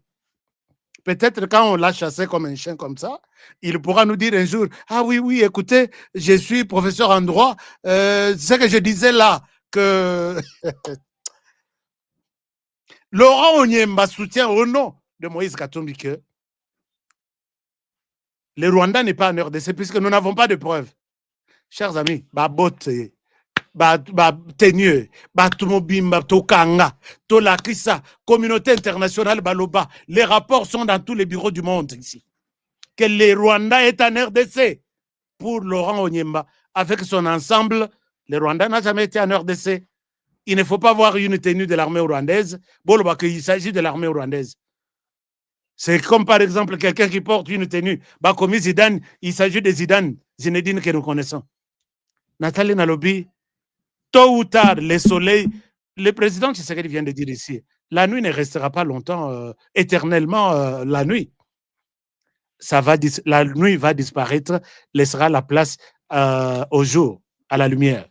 Speaker 7: Peut-être quand on l'a chassé comme un chien comme ça, il pourra nous dire un jour, ah oui, oui, écoutez, je suis professeur en droit, ce que je disais là, que Laurent Onyemba soutient au nom de Moïse Katumbi que les Rwandais n'est pas en RDC puisque nous n'avons pas de preuves. Chers amis, babote, tenue, batumobimba, tokanga, tolakisa, communauté internationale baloba. Les rapports sont dans tous les bureaux du monde ici. Que les Rwandais est en RDC pour Laurent Onyemba. Avec son ensemble, les Rwandais n'ont jamais été en RDC. Il ne faut pas voir une tenue de l'armée rwandaise. Il s'agit de l'armée rwandaise. C'est comme par exemple quelqu'un qui porte une tenue. Comme Zidane, il s'agit de Zidane, Zinedine que nous connaissons. Nathalie Nalobi, tôt ou tard, le soleil, le président Tshisekedi vient de dire ici, la nuit ne restera pas longtemps, éternellement la nuit. La nuit va disparaître, laissera la place au jour, à la lumière.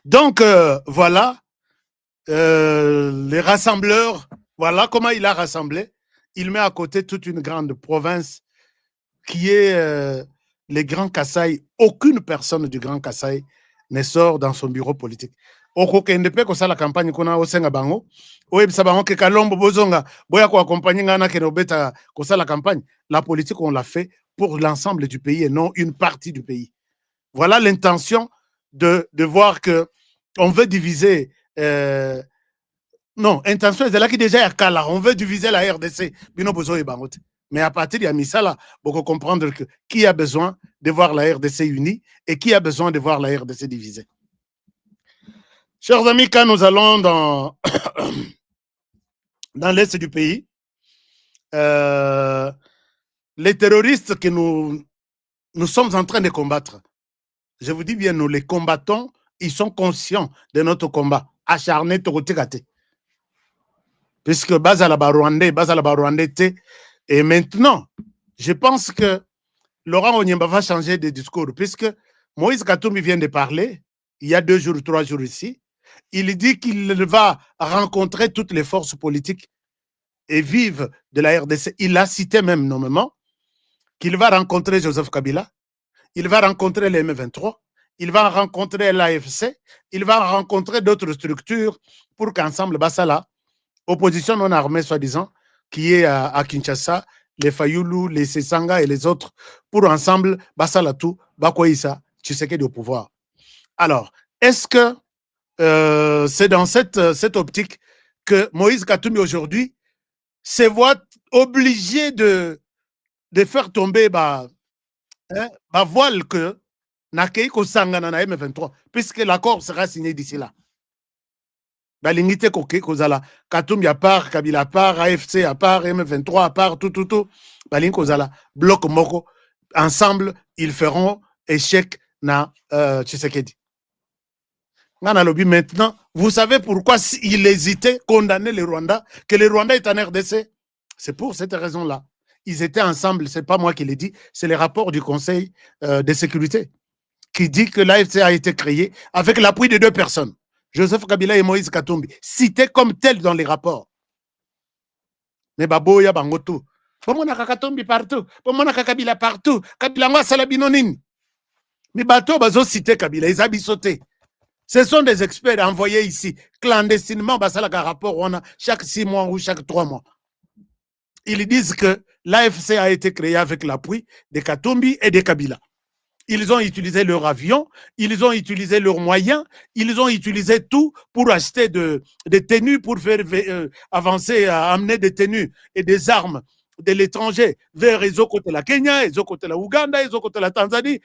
Speaker 7: Donc, voilà, les rassembleurs, voilà comment il a rassemblé. Il met à côté toute une grande province qui est les Grands Kasaï. Aucune personne du Grand Kasaï ne sort dans son bureau politique. Okokende pe kosala campagne kuna osenga bango. Oyebisa bango ke Kalombo bozonga boya ko accompagner ngana ke robeta kosala campagne. La politique on l'a fait pour l'ensemble du pays et non une partie du pays. Voilà l'intention de voir que on veut diviser non, intention est là qui déjà est là. On veut diviser la RDC. Bino bozo e bangote. Mais à partir de Misala, il faut comprendre que qui a besoin de voir la RDC unie et qui a besoin de voir la RDC divisée. Chers amis, quand nous allons dans l'est du pays, les terroristes que nous sommes en train de combattre, je vous dis bien, nous les combattons, ils sont conscients de notre combat, acharné, tokotekate. Puisque Bazala Rwandais, et maintenant, je pense que Laurent Onyemba va changer de discours, puisque Moïse Katumbi vient de parler, il y a 2 jours, 3 jours ici, il dit qu'il va rencontrer toutes les forces politiques et vives de la RDC. Il a cité même nommément qu'il va rencontrer Joseph Kabila, il va rencontrer les M23, il va rencontrer l'AFC, il va rencontrer d'autres structures pour qu'ensemble, Bassala, opposition non armée soi-disant, qui est à Kinshasa, les Fayoulou, les Sessanga et les autres, pour ensemble, Bassalatou, Bakoïsa, Tshisekedi au pouvoir. Alors, est-ce que c'est dans cette optique que Moïse Katumbi aujourd'hui se voit obligé de faire tomber voile que Nakei Kosangana na M23, puisque l'accord sera signé d'ici là. Balingite Koke Kozala, Katumbi à part, Kabila à part, AFC à part, M23 à part, tout. Baling Kozala, bloc Moko, ensemble, ils feront échec na Tshisekedi. Maintenant, vous savez pourquoi il hésitait à condamner les Rwandais, que les Rwandais est en RDC? C'est pour cette raison-là. Ils étaient ensemble, c'est pas moi qui l'ai dit, c'est les rapports du Conseil de sécurité qui dit que l'AFC a été créé avec l'appui de 2 personnes, Joseph Kabila et Moïse Katumbi, cités comme tels dans les rapports. Mais Baboya Bangoto, Bamonaka Katumbi partout, Bamonaka Kabila partout, Kabila Ngwa Salabinonine. Mais Bato Bazo cité Kabila, ils ont sauté. Ce sont des experts envoyés ici, clandestinement, Basalaka rapport, on a chaque 6 mois ou chaque 3 mois. Ils disent que l'AFC a été créé avec l'appui de Katumbi et de Kabila. ils ont utilisé leur avion, ils ont utilisé leurs moyens, ils ont utilisé tout pour acheter des tenues, pour faire avancer, amener des tenues et des armes de l'étranger vers les autres côtés de la Kenya, les autres côtés de la Ouganda, les autres côtés de la Tanzanie,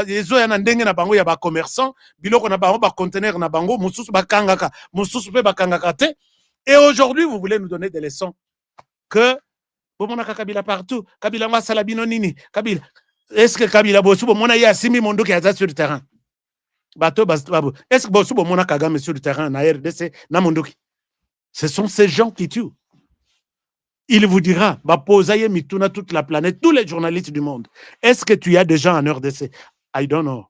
Speaker 7: les autres na bango ya ba commerçants, biloko na bango ba conteneur na bango, mususu ba kangaka, mususu pe ba kangaka te. Et aujourd'hui, vous voulez nous donner des leçons que bomonaka Kabila partout, Kabila ma salabino nini, Kabila. Est-ce que Kabila bosu bomona ya simi mondo qui est sur le terrain? Bato babu. Est-ce que bosu bomona Kagame sur le terrain na RDC na mondoki? Ce sont ces gens qui tuent. Il vous dira, Baposaye Mituna, toute la planète, tous les journalistes du monde. Est-ce que tu as des gens en RDC? I don't know.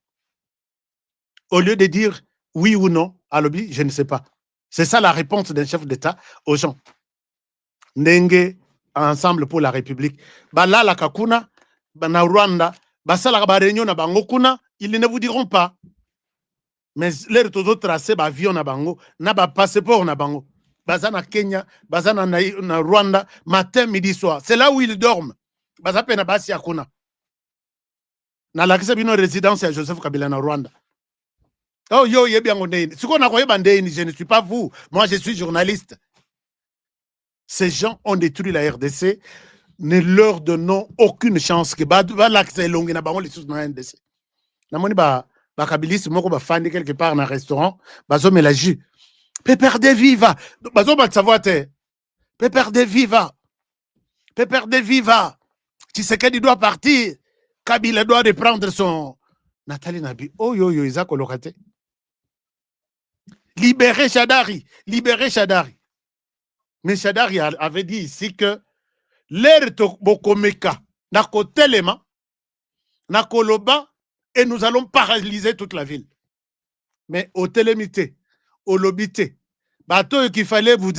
Speaker 7: Au lieu de dire oui ou non, à l'objet, je ne sais pas. C'est ça la réponse d'un chef d'État aux gens. Ndenge, ensemble pour la République. Là, la Kakuna, na Rwanda, la réunion na bango kuna, ils ne vous diront pas. Mais les autres tracés, avion na bango, na passeport na bango. Bazana Kenya, Bazana na Rwanda, matin, midi, soir. C'est là où ils dorment. Bazapena basi akuna. Na la kisabino résidence à Joseph Kabila na Rwanda. Oh yo, bien ce qu'on a je ne suis pas vous. Moi, je suis journaliste. Ces gens ont détruit la RDC. Ne leur donnons aucune chance que l'accès long na bango les sous na RDC. Na moni ba kabiliste moko ba fandi quelque part dans un restaurant, bazo me la jus. Pépère de viva. Bazo ba savoir te. Pépère de viva. Pépère de viva. Tshisekedi doit partir. Kabila doit reprendre son Nathalie Nabi. Oh yo yo Isaac Olokate. Libérez Chadari. Libérez Chadari. Mais Chadari avait dit ici que l'air bokomeka nako telema nako loba et nous allons paralyser toute la ville. Mais au télémité, au lobité, bateau qu'il fallait vous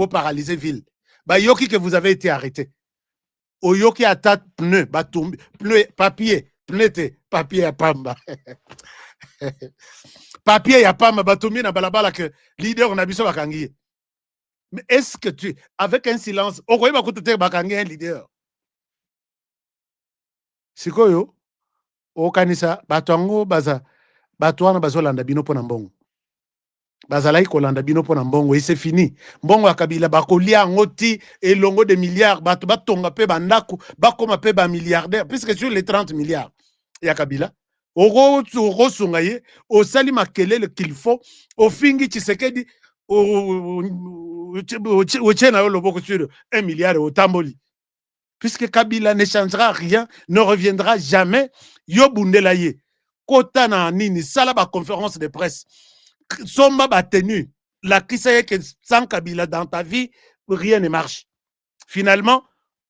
Speaker 7: paralyser ville. Bah yoki que vous avez été arrêté. Au yoki atat pneu, pneu papier, papier à pamba. Papier à pamba, batoumi na balabala que leader on a biso bakangi. Mais est-ce que tu, avec un silence, on va écouter bakangi un leader? Sikoyo, au kanisa, batuango baza, batuana bazolanda bino pona mbongo. Bazalai kolanda bino pona mbongo, et c'est fini. Mbongo akabila bakolia ngoti et longo de milliards, batonga pe bandako, bakoma pe ba milliardaire, puisque sur les 30 milliards, ya kabila. Oro sungaye, au sali makelele qu'il faut, au fingi Tshisekedi, au tchena yo loboko sur 1 milliard au tamboli. Puisque Kabila ne changera rien, ne reviendra jamais, yo bundelaye. Kota na nini, sala ba conférence de presse. Somba ba tenu, la kisaye que sans Kabila dans ta vie, rien ne marche. Finalement,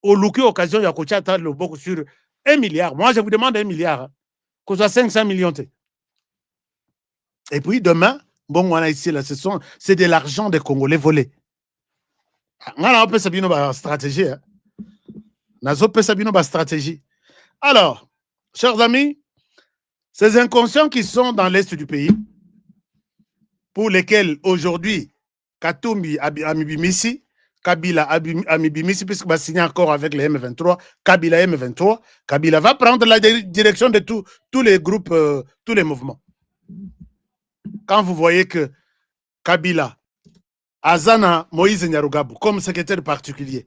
Speaker 7: au louki occasion, ya kochata le beaucoup sur 1 milliard. Moi, je vous demande 1 milliard. Qu'on soit 500 millions. Et puis demain, bon, on a ici, là, c'est de l'argent des Congolais volés. On a un peu sabino ba stratégie. Nazo pe sabino ba stratégie. Alors, chers amis, ces inconscients qui sont dans l'est du pays, pour lesquels aujourd'hui, Katumbi Amibimisi, Kabila Amibimisi, puisqu'il va signer encore avec les M23, Kabila M23, Kabila va prendre la direction de tous les groupes, tous les mouvements. Quand vous voyez que Kabila, Azana Moïse Nyarugabu, comme secrétaire particulier,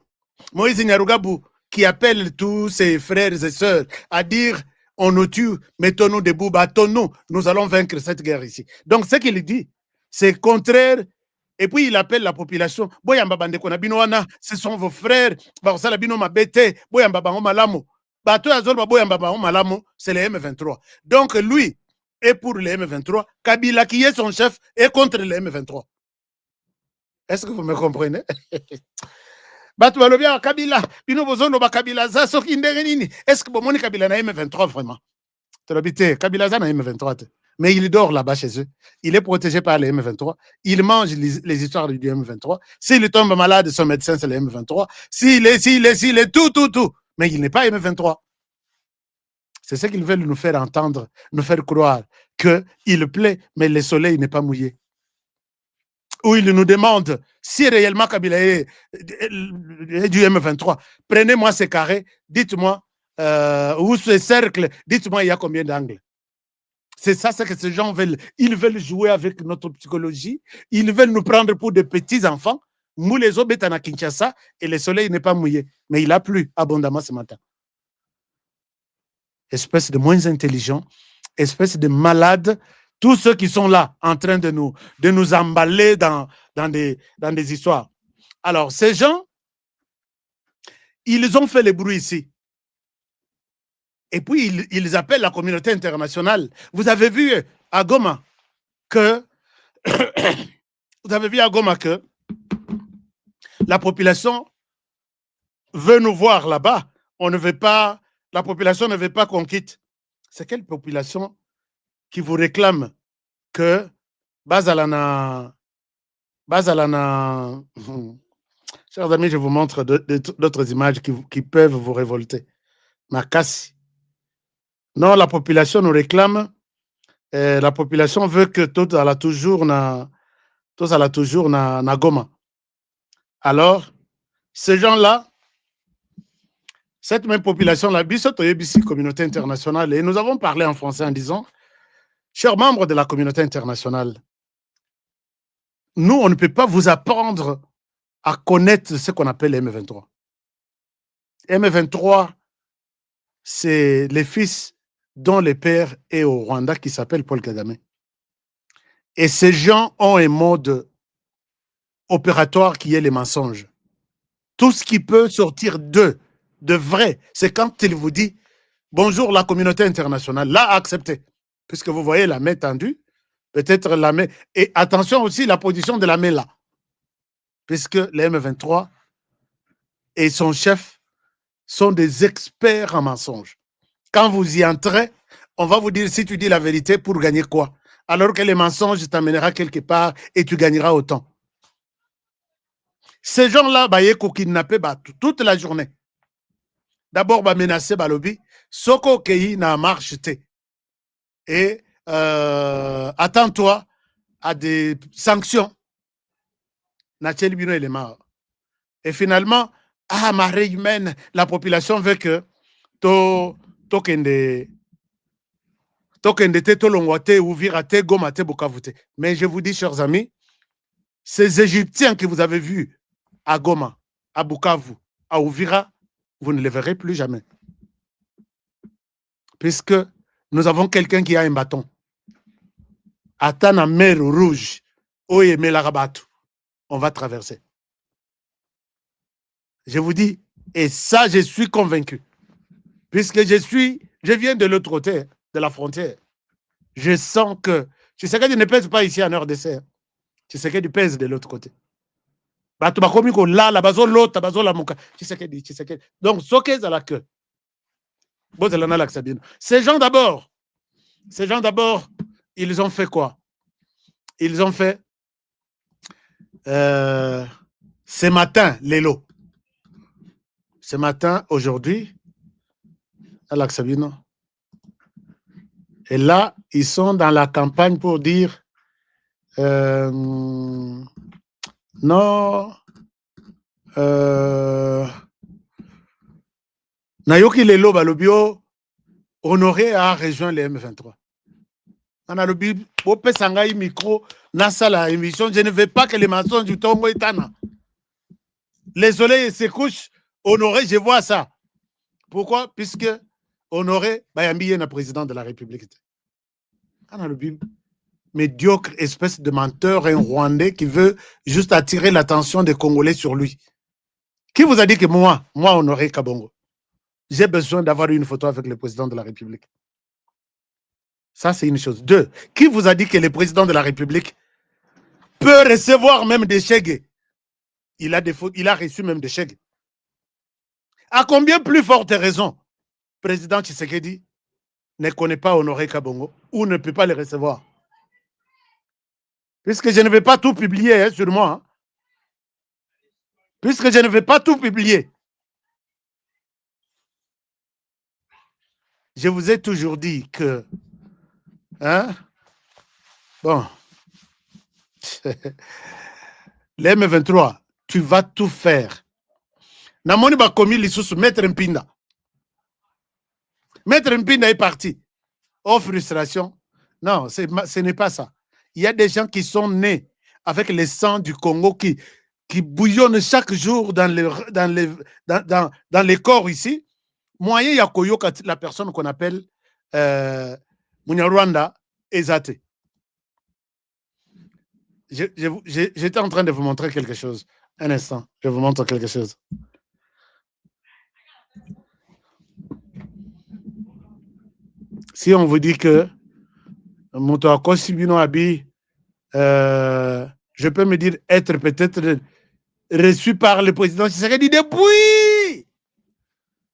Speaker 7: Moïse Nyarugabu qui appelle tous ses frères et sœurs à dire on nous tue, mettons-nous debout, battons-nous, nous allons vaincre cette guerre ici. Donc ce qu'il dit, c'est contraire. Et puis il appelle la population, Boyamba bande konabinoana, ce sont vos frères, Barosala bino mabete, Boyamba bango malamo. Bato azol Boyamba bango malamo, c'est les M23. Donc lui est pour les M23, Kabila qui est son chef est contre les M23. Est-ce que vous me comprenez? Bato balobia Kabila, bino bozono ba Kabila za soki ndenge nini? Est-ce que bomoni Kabila na M23 vraiment? Trobité, Kabila za na M23. Mais il dort là-bas chez eux. Il est protégé par les M23. Il mange les histoires du M23. S'il tombe malade, son médecin, c'est les M23. S'il est tout. Mais il n'est pas M23. C'est ce qu'ils veulent nous faire entendre, nous faire croire qu'il plaît, mais le soleil n'est pas mouillé. Ou il nous demande si réellement Kabila est du M23. Prenez-moi ces carrés, dites-moi ou ce cercle, dites-moi, il y a combien d'angles? C'est ça, c'est que ces gens veulent. Ils veulent jouer avec notre psychologie. Ils veulent nous prendre pour des petits-enfants. Nous, les autres, à Kinshasa, et le soleil n'est pas mouillé. Mais il a plu abondamment ce matin. Espèce de moins intelligents, espèce de malades, tous ceux qui sont là en train de nous emballer dans des histoires. Alors, ces gens, ils ont fait le bruit ici. Et puis, ils appellent la communauté internationale. Vous avez vu à Goma que la population veut nous voir là-bas. La population ne veut pas qu'on quitte. C'est quelle population qui vous réclame que Bazalana... Chers amis, je vous montre d'autres images qui peuvent vous révolter. Makassi. Non, la population nous réclame. La population veut que tout à la toujours na Goma. Alors, ces gens-là, cette même population-là, BC communauté internationale, et nous avons parlé en français en disant, chers membres de la communauté internationale, nous, on ne peut pas vous apprendre à connaître ce qu'on appelle M23. M23, c'est les fils dont le père est au Rwanda qui s'appelle Paul Kagame. Et ces gens ont un mode opératoire qui est les mensonges. Tout ce qui peut sortir d'eux, de vrai, c'est quand il vous dit « Bonjour la communauté internationale », là, acceptez. Puisque vous voyez la main tendue, peut-être la main... Et attention aussi la position de la main là. Puisque les M23 et son chef sont des experts en mensonges. Quand vous y entrez, on va vous dire si tu dis la vérité pour gagner quoi? Alors que les mensonges t'amènera quelque part et tu gagneras autant. Ces gens-là, ils sont kidnappés toute la journée. D'abord, ils menacés balobi, soko kei na marche. Et attends-toi à des sanctions. Et finalement, marée humaine, la population veut que mais je vous dis, chers amis, ces Égyptiens que vous avez vus à Goma, à Bukavu, à Ouvira, vous ne les verrez plus jamais. Puisque nous avons quelqu'un qui a un bâton. Atana mer rouge, oye melarabatu, on va traverser. Je vous dis, et ça, je suis convaincu. Puisque je viens de l'autre côté de la frontière. Je sens que Tshisekedi ne pèse pas ici en RDC. Tshisekedi pèse de l'autre côté. Donc, ce à la queue. Ces gens d'abord, ils ont fait quoi? Ils ont fait ce matin, Lélo. Ce matin, aujourd'hui, à l'Axabino. Et là, ils sont dans la campagne pour dire non, Nayoki Lelo Balobio, Honoré a rejoint les M23. On a le micro, Nasa la émission, je ne veux pas que les mensonges du Tongo Etana. Les soleils se couchent, Honoré, je vois ça. Pourquoi? Puisque Honoré, Bayambi est le président de la République. On a le médiocre espèce de menteur, un Rwandais qui veut juste attirer l'attention des Congolais sur lui. Qui vous a dit que moi, Honoré Kabongo, j'ai besoin d'avoir une photo avec le président de la République? Ça, c'est une chose. Deux, qui vous a dit que le président de la République peut recevoir même des chèques? Il a reçu même des chèques. À combien plus forte raison, président Tshisekedi ne connaît pas Honoré Kabongo ou ne peut pas le recevoir? Puisque je ne vais pas tout publier sur moi. Hein. Puisque je ne vais pas tout publier. Je vous ai toujours dit que... Hein? Bon. Les M23, tu vas tout faire. Namoni ba komi lisusu maître Mpinda. Maître Mpinda est parti. Oh, frustration. Non, ce n'est pas ça. Il y a des gens qui sont nés avec le sang du Congo qui bouillonnent chaque jour dans les corps ici. Moyen Yakoyo, la personne qu'on appelle Munyarwanda Ezate. J'étais en train de vous montrer quelque chose. Un instant, je vous montre quelque chose. Si on vous dit que Moto Sibino Abi, je peux me dire être peut-être reçu par le président Tshisekedi depuis.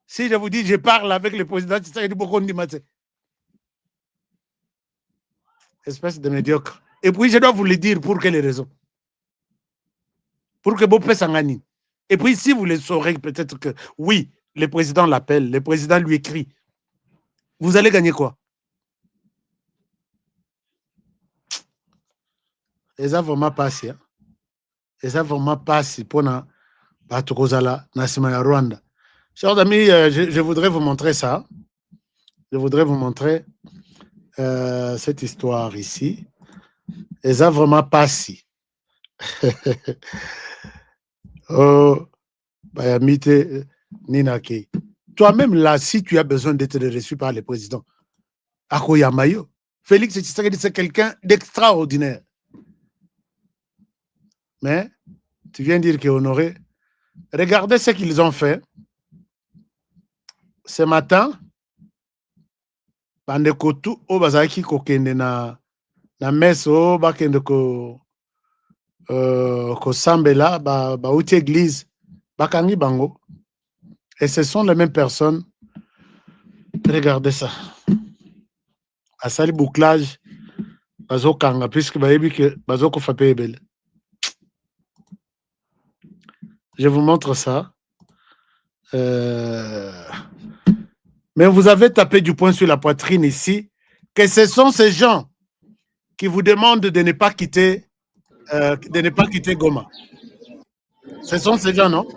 Speaker 7: Si je vous dis je parle avec le président Tshisekedi Bokondi Mate. Espèce de médiocre. Et puis je dois vous le dire pour quelles raisons. Pour que Bopé Sangani. Et puis si vous le saurez peut-être que oui, le président l'appelle, le président lui écrit. Vous allez gagner quoi? Et ça vraiment passé. Et ça vraiment passé pour na Batokozala, Nasima Rwanda. Chers amis, je voudrais vous montrer ça. Je voudrais vous montrer cette histoire ici. Et ça vraiment passé. Oh, Bayamite Ninake. Toi-même là, si tu as besoin d'être reçu par le président, Akoyamayo, Félix Tshisekedi, c'est quelqu'un d'extraordinaire. Mais tu viens dire qu'Honoré, regardez ce qu'ils ont fait. Ce matin, Bandekotu, Obazaki Kokende na meso, Bakende ko Sambela, Bauti église, Bakangi Bango. Et ce sont les mêmes personnes. Regardez ça. À Sali bouclage, Bazo Kanga, puisque Bazo Kofape Ebel. Je vous montre ça. Mais vous avez tapé du poing sur la poitrine ici que ce sont ces gens qui vous demandent de ne pas quitter Goma. Ce sont ces gens, non?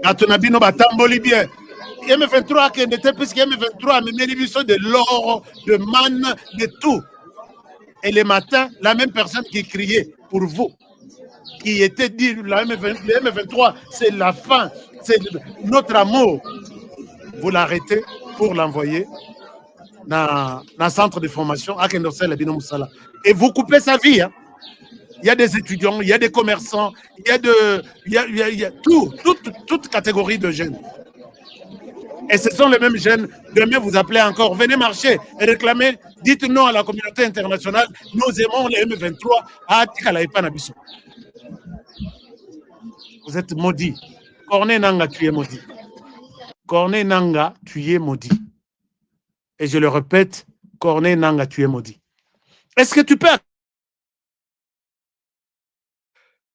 Speaker 7: Atonabino Batamboli bien. M23 qui était puisque M23 mais de l'or, de manne, de tout. Et le matin, la même personne qui criait pour vous, qui était dit la M23, c'est la fin, c'est notre amour. Vous l'arrêtez pour l'envoyer dans le centre de formation à Kendosel et Bino Moussala. Et vous coupez sa vie. Hein. Il y a des étudiants, il y a des commerçants, il y a toute catégorie de jeunes. Et ce sont les mêmes jeunes. Demain, vous appelez encore, venez marcher et réclamer, dites non à la communauté internationale, nous aimons les M23 à Tikalaïpanabiso. Vous êtes maudit. Corneille Nanga, tu es maudit. Corneille Nanga, tu es maudit. Et je le répète, Corneille Nanga, tu es maudit. Est-ce que tu peux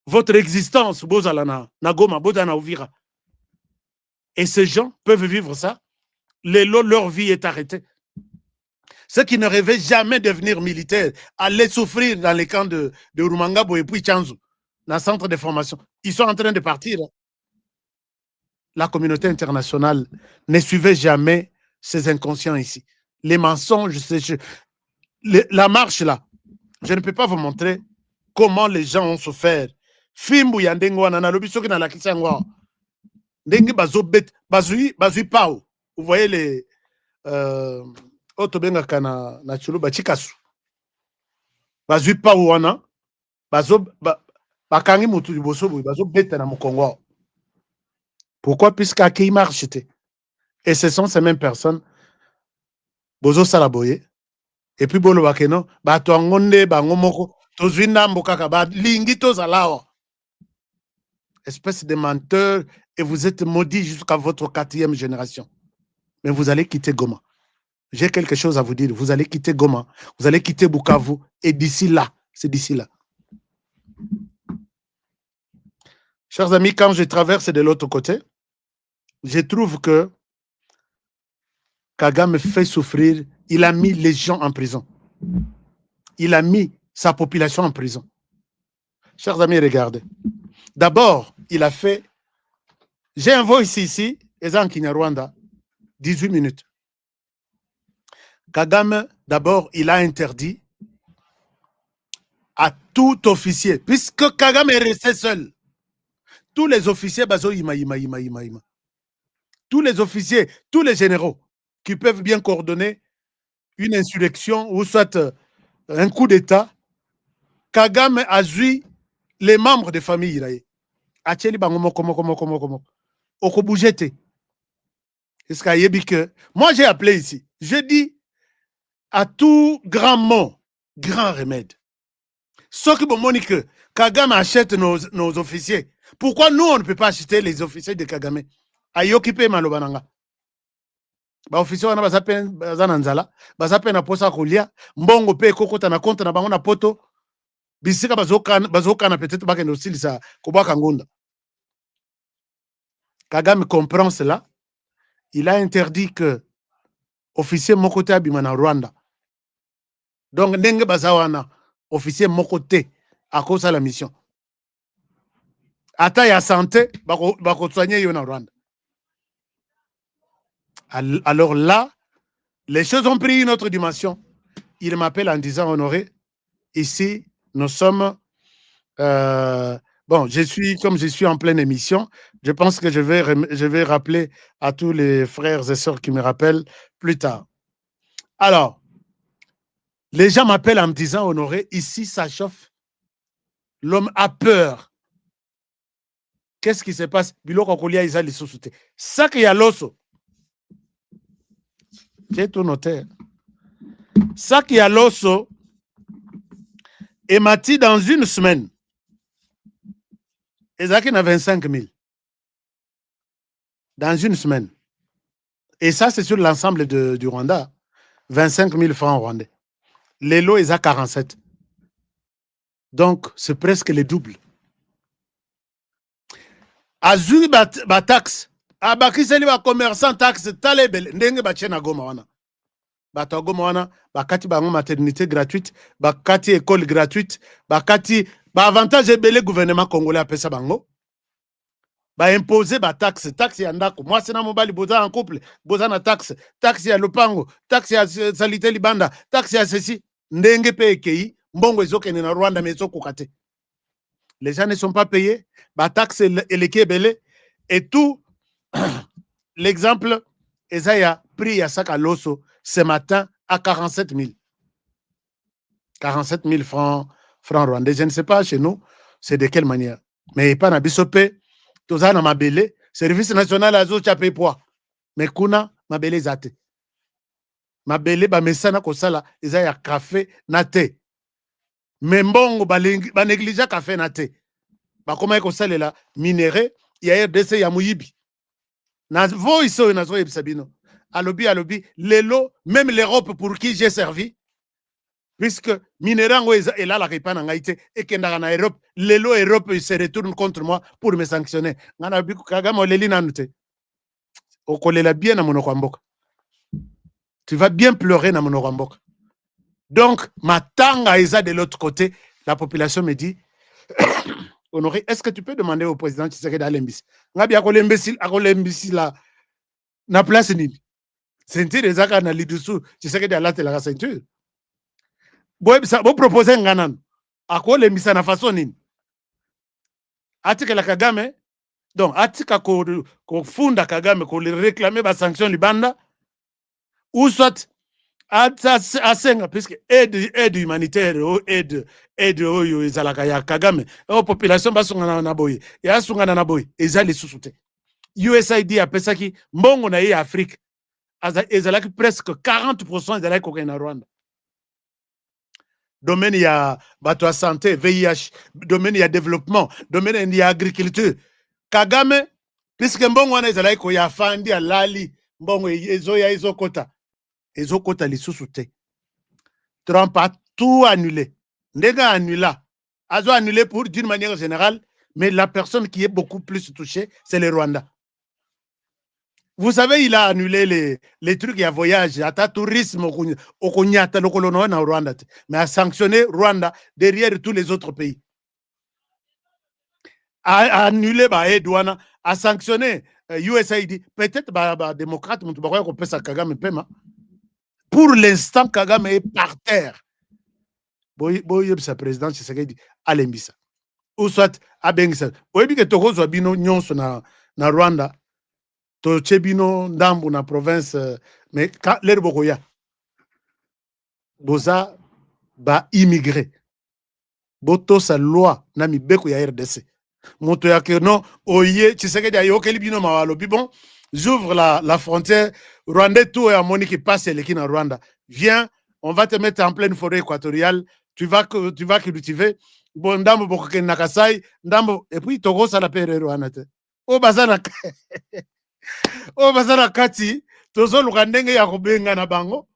Speaker 7: votre existence, Bozalana, Nagoma, Bodana Ouvira? Et ces gens peuvent vivre ça. Leur vie est arrêtée. Ceux qui ne rêvaient jamais de devenir militaires, aller souffrir dans les camps de Rumangabo et puis Tchanzu, dans le centre de formation, ils sont en train de partir. La communauté internationale ne suivait jamais ces inconscients ici. Les mensonges, la marche là, je ne peux pas vous montrer comment les gens ont souffert. Fimbu yandengo na lobisoki na la kisangwa. Dengue bazobet, bazui pao. Vous voyez les otobenga kana na chulu bachikasu. Bazui pao wana, bakangi mutu liboso bazobeta na mukongo. Pourquoi? Puisqu'il marche. Et ce sont ces mêmes personnes. Bozo salaboye. Et puis bolo bakeno, bato angonde bangomoko, tozwina mbokaka ba lingi tozalawa. Espèce de menteur, et vous êtes maudit jusqu'à votre 4e génération. Mais vous allez quitter Goma. J'ai quelque chose à vous dire. Vous allez quitter Goma, vous allez quitter Bukavu, et d'ici là, c'est d'ici là. Chers amis, quand je traverse de l'autre côté, je trouve que Kagame fait souffrir. Il a mis les gens en prison. Il a mis sa population en prison. Chers amis, regardez. D'abord, il a fait... J'ai un voice ici, Ezan Kinyarwanda. 18 minutes. Kagame, d'abord, il a interdit à tout officier, puisque Kagame est resté seul, tous les officiers, tous les officiers, tous les généraux qui peuvent bien coordonner une insurrection ou soit un coup d'État, Kagame a joué les membres de famille. Moi, j'ai appelé ici. Je dis à tout grand mot, grand remède. Ce qui me dit que Kagame achète nos officiers. Pourquoi nous, on ne peut pas acheter les officiers de Kagame? Ayokipe malobananga. Ba officier wana bazana nzala, bazapena posa kolia, mbongo pe kokota na compte na bango na poto, bisika bazokana peut-être bakende osilisa kobwaka ngunda. Kagame comprend cela. Il a interdit que officier mokote abima na Rwanda. Donc ndenge bazawana officier mokote à cause de la mission. Ata ya santé bako soigner yo na Rwanda. Alors là, les choses ont pris une autre dimension. Il m'appelle en disant, Honoré, ici, nous sommes... bon, comme je suis en pleine émission, je pense que je vais rappeler à tous les frères et sœurs qui me rappellent plus tard. Alors, les gens m'appellent en me disant, Honoré, ici, ça chauffe. L'homme a peur. Qu'est-ce qui se passe? Ça qu'il y a l'osso. J'ai tout noté. Ça qui a l'osso est mati dans une semaine. Et ça qui a 25 000. Dans une semaine. Et ça, c'est sur l'ensemble du Rwanda. 25 000 francs rwandais. Les lots, ils ont 47. Donc, c'est presque le double. Azui ba taxe. Abakiseli ba commerçant taxe talebel ndenge ba chena goma wana. Bato goma wana bakati bango maternité gratuite, bakati école gratuite, bakati ba avantage ebele gouvernement congolais apesa bango. Ba imposer ba taxe ya ndako. Moi c'est na mobali boza en couple, boza na taxe ya lopango, taxe ya salité libanda, taxe ya ceci ndenge pe ekei mbongo ezokene na Rwanda mezo kokate. Les gens ne sont pas payés, ba taxe eleki ebele et tout. L'exemple, Esaïa pris à Saka Loso ce matin à 47 000. 47 000 francs rwandais. Je ne sais pas chez nous, c'est de quelle manière. Mais pas na bisopé, tout ça na mabele, service national azo chapé poids. Mais kuna mabele zate. Mabele ba mesana kosala Esaïa café na te. Mais mbongo ba négligea café na te. Ba comment kosala la minéré, il y a RDC ya muyibi. Alobi, l'élo, même l'Europe pour qui j'ai servi, puisque Minérango est là, la réponse en Haïti, et que dans l'Europe, l'élo Europe se retourne contre moi pour me sanctionner. Tu vas bien pleurer dans mon Rwambok. Donc, ma tanga est de l'autre côté, la population me dit, Honoré, est-ce que tu peux demander au président Tshisekedi d'aller l'imbécile là, na place nini? Ceinture ezaka na lidusu Tshisekedi alate la ceinture. Bo proposer nganan. Ako lembisa na façon nini? Atika la Kagame, donc atika ko funda Kagame ko le réclamer ba sanction libanda ou soit asenga puisque aide humanitaire ou aide oyo ezalaka ya Kagame o population basungana na boye ya sungana na boye ezali susute. USAID a pesaki mbongo na ye Afrique ezalaki presque 40% ezalaki kokena na Rwanda. Domaine ya bato ya santé, VIH, domaine ya développement, domaine ya agriculture. Kagame puisque mbongo wana ezalaki ko ya fandi ya lali mbongo ezokota lisusu te. Trump a tout annulé. Ndega annula. Azo annulé pour d'une manière générale, mais la personne qui est beaucoup plus touchée, c'est le Rwanda. Vous savez, il a annulé les trucs, il y a voyage, il y a tourisme au Konyata, le colono en Rwanda, mais a sanctionné Rwanda derrière tous les autres pays. A annulé ba douana, a sanctionné USAID. Peut-être démocrate, pour l'instant, Kagame est par terre. Boye sa président Tshisekedi alembisa. Ou soit abengisa. Boye que Togo zo bino nyonso na Rwanda. To chebino ndambu na province mais l'air bokoya. Boza ba immigré. Boto sa loi na mibeko ya RDC. Moto ya que non oye Tshisekedi ayo keli bino mawalo bon. J'ouvre la frontière Rwandais tout et Moni qui passe et qui na Rwanda. Viens, on va te mettre en pleine forêt équatoriale. Tu vas cultiver. Bon, ndambo bokoke nakasai, ndambo et puis Togo ça la pere Rwanda. O bazana o bazana kati tozo lukandenge ya kobenga na bango.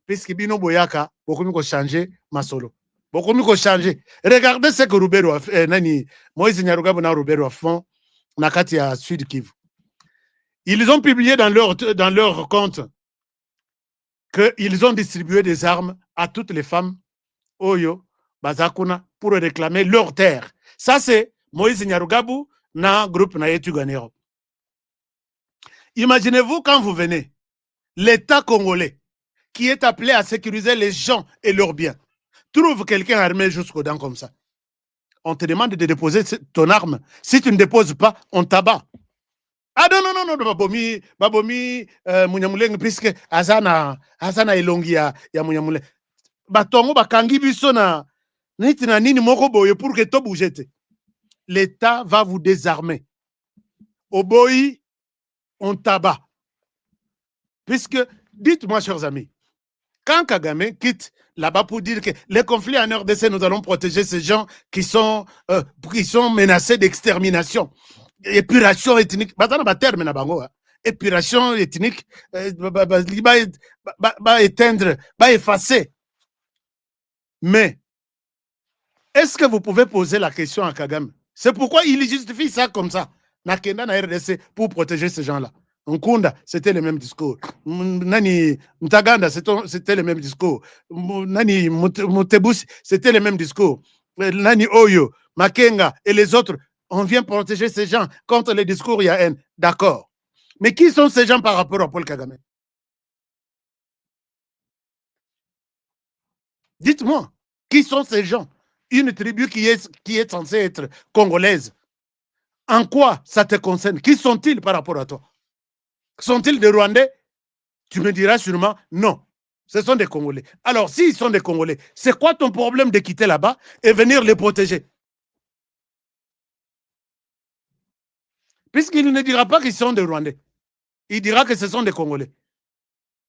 Speaker 7: Puisque bino boyaka bokomi ko changer masolo. Bokomi ko changer. Regardez ce que Rubero a fait nani Moïse Nyarugabo na Rubero a font na kati ya Sud Kivu. Ils ont publié dans leur compte qu'ils ont distribué des armes à toutes les femmes Oyo, Bazakuna, pour réclamer leur terre. Ça, c'est Moïse Nyarugabo na groupe na Yetuganero. Imaginez-vous quand vous venez, l'État congolais, qui est appelé à sécuriser les gens et leurs biens, trouve quelqu'un armé jusqu'aux dents comme ça. On te demande de déposer ton arme. Si tu ne déposes pas, on t'abat. Ah non, babomi, Munyamuleng, puisque Azana elongi ya Munyamuleng. Batongo bakangi biso na nini moko boye pour que to bougete. L'État va vous désarmer. Au boy, on tabac. Puisque, dites-moi, chers amis, quand Kagame quitte là-bas pour dire que les conflits en RDC, nous allons protéger ces gens qui sont menacés d'extermination. Épuration ethnique, épuration ethnique, éteindre, effacer. Mais, est-ce que vous pouvez poser la question à Kagame? C'est pourquoi il justifie ça comme ça. Nakenda na RDC pour protéger ces gens-là. Nkunda, c'était le même discours. Nani Mtaganda, c'était le même discours. Nani Mutebus, c'était le même discours. Nani Oyo, Makenga et les autres. On vient protéger ces gens contre les discours, il y a haine. D'accord. Mais qui sont ces gens par rapport à Paul Kagame? Dites-moi, qui sont ces gens? Une tribu qui est censée être congolaise. En quoi ça te concerne? Qui sont-ils par rapport à toi? Sont-ils des Rwandais? Tu me diras sûrement non. Ce sont des Congolais. Alors, s'ils sont des Congolais, c'est quoi ton problème de quitter là-bas et venir les protéger? Puisqu'il ne dira pas qu'ils sont des Rwandais. Il dira que ce sont des Congolais.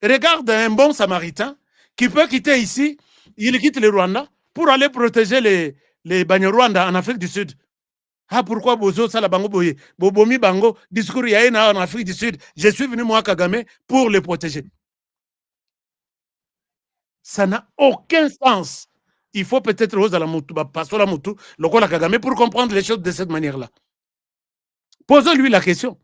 Speaker 7: Regarde un bon Samaritain qui peut quitter ici, il quitte le Rwanda pour aller protéger les Banyarwanda en Afrique du Sud. Ah, pourquoi Bozo Salabango Boye, Bobomi Bango, discours Yaena en Afrique du Sud, je suis venu moi Kagame pour les protéger. Ça n'a aucun sens. Il faut peut-être Rose à la Moutou, passer la Moutou, le Kola Kagame pour comprendre les choses de cette manière-là. Posez-lui la question.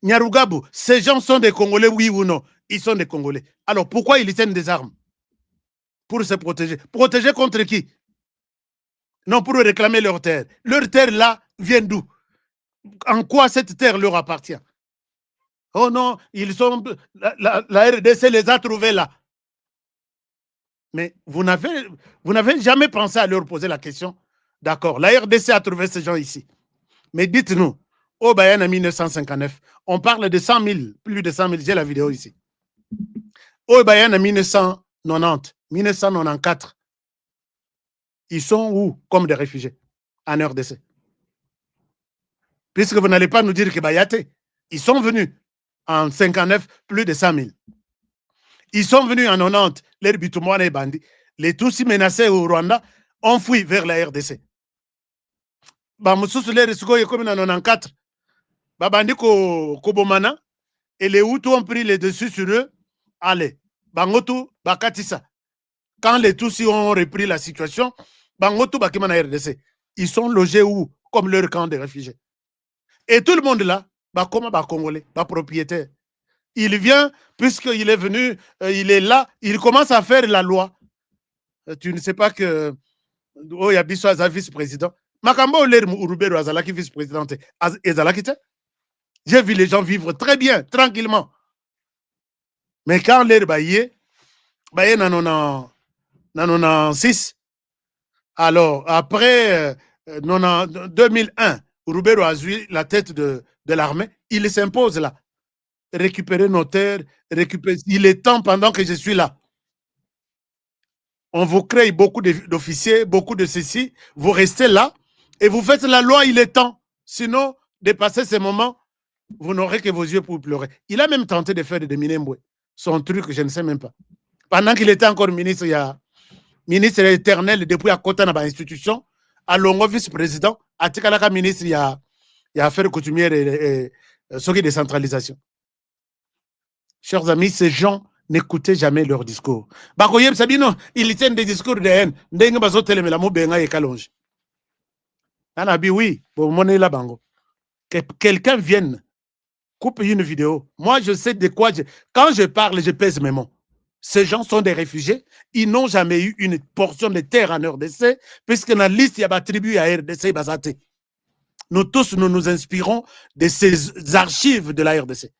Speaker 7: Nyarugabo, ces gens sont des Congolais, oui ou non? Ils sont des Congolais. Alors pourquoi ils tiennent des armes? Pour se protéger. Protéger contre qui? Non, pour réclamer leur terre. Leur terre là vient d'où? En quoi cette terre leur appartient? Oh non, ils sont. La RDC les a trouvés là. Mais vous n'avez jamais pensé à leur poser la question. D'accord, la RDC a trouvé ces gens ici. Mais dites-nous, au Bayern en 1959, on parle de 100 000, plus de 100 000, j'ai la vidéo ici. Au Bayern en 1990, 1994, ils sont où comme des réfugiés en RDC? Puisque vous n'allez pas nous dire que Bayate, ils sont venus en 59, plus de 100 000. Ils sont venus en 90, les Bitumwana et Bandi. Les Tutsis menacés au Rwanda ont fui vers la RDC. Bamoussous les Risco comme en 94, Babandi Kobomana et les Hutus ont pris les dessus sur eux. Allez, Bangotu Bakatissa. Quand les Tutsis ont repris la situation, Bangotu Bakimana RDC. Ils sont logés où? Comme leur camp de réfugiés. Et tout le monde là, comme Congolais, propriétaire. Il vient, puisqu'il est venu, il est là, il commence à faire la loi. Tu ne sais pas que. Oh, il y a Bissou vice-président. Makambo Oler Urubero Azalaki vice-présidente. J'ai vu les gens vivre très bien, tranquillement. Mais quand l'air baillé nanona 6, alors après 2001, Urubero a eu la tête de l'armée, il s'impose là. Récupérer nos terres, il est temps pendant que je suis là. On vous crée beaucoup d'officiers, beaucoup de ceci, vous restez là et vous faites la loi, il est temps. Sinon, dépasser ces moments, vous n'aurez que vos yeux pour pleurer. Il a même tenté de faire de Minembwe, son truc, je ne sais même pas. Pendant qu'il était encore ministre, il y a ministre éternel depuis à côté de l'institution, à Longo vice-président, à Tikalaka ministre, il y a affaires coutumières et ce qui est décentralisation. Chers amis, ces gens n'écoutez jamais leur discours. Bakoyeb Sabino, ils tiennent des discours de haine. Ndenga bazotele me la mo benga et kalonge. Anabi oui, pour monnaie la bango. Que quelqu'un vienne coupe une vidéo. Moi, je sais de quoi quand je parle, je pèse mes mots. Ces gens sont des réfugiés. Ils n'ont jamais eu une portion de terre en RDC, puisque dans la liste, il y a des tribus à RDC Bazate. Nous tous, nous nous inspirons de ces archives de la RDC.